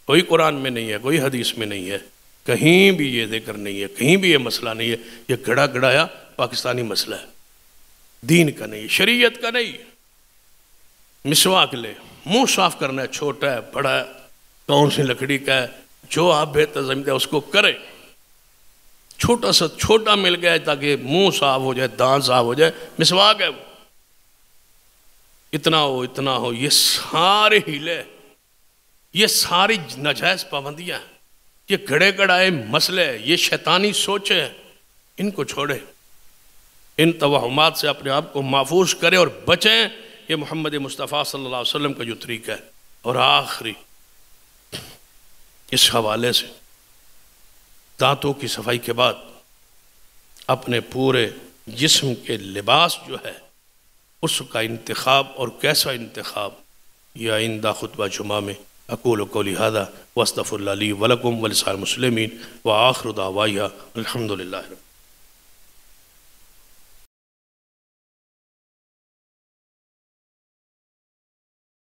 کوئی قرآن میں نہیں ہے، کوئی حدیث میں نہیں ہے، کہیں بھی یہ ذکر نہیں ہے، کہیں بھی یہ مسئلہ نہیں ہے، یہ گڑا گڑایا پاکستانی مسئلہ ہے، دین کا نہیں، شریعت کا نہیں۔ مسواک لے، منہ صاف کرنا ہے، چھوٹا ہے بڑا ہے، کون سی لکڑی کا ہے، جو آپ بہتر سمجھتے ہیں اس کو کرے، چھوٹا سا چھوٹا مل گیا تاکہ منہ صاف ہو جائے، دانت صاف ہو جائے، مسواک ہے وہ۔ اتنا ہو، یہ سارے ہیلے، یہ ساری ناجائز پابندیاں ہیں، یہ گڑے گڑائے مسئلے، یہ شیطانی سوچیں، ان کو چھوڑیں، ان توہمات سے اپنے آپ کو محفوظ کریں اور بچیں۔ یہ محمد مصطفیٰ صلی اللہ علیہ وسلم کا جو طریقہ ہے۔ اور آخری اس حوالے سے دانتوں کی صفائی کے بعد اپنے پورے جسم کے لباس جو ہے اس کا انتخاب، اور کیسا انتخاب، یہ آئندہ خطبہ جمعہ میں اقول قولی ھذا واستغفر اللہ لی ولکم ولسائر المسلمین وآخر دعوایا الحمدللہ۔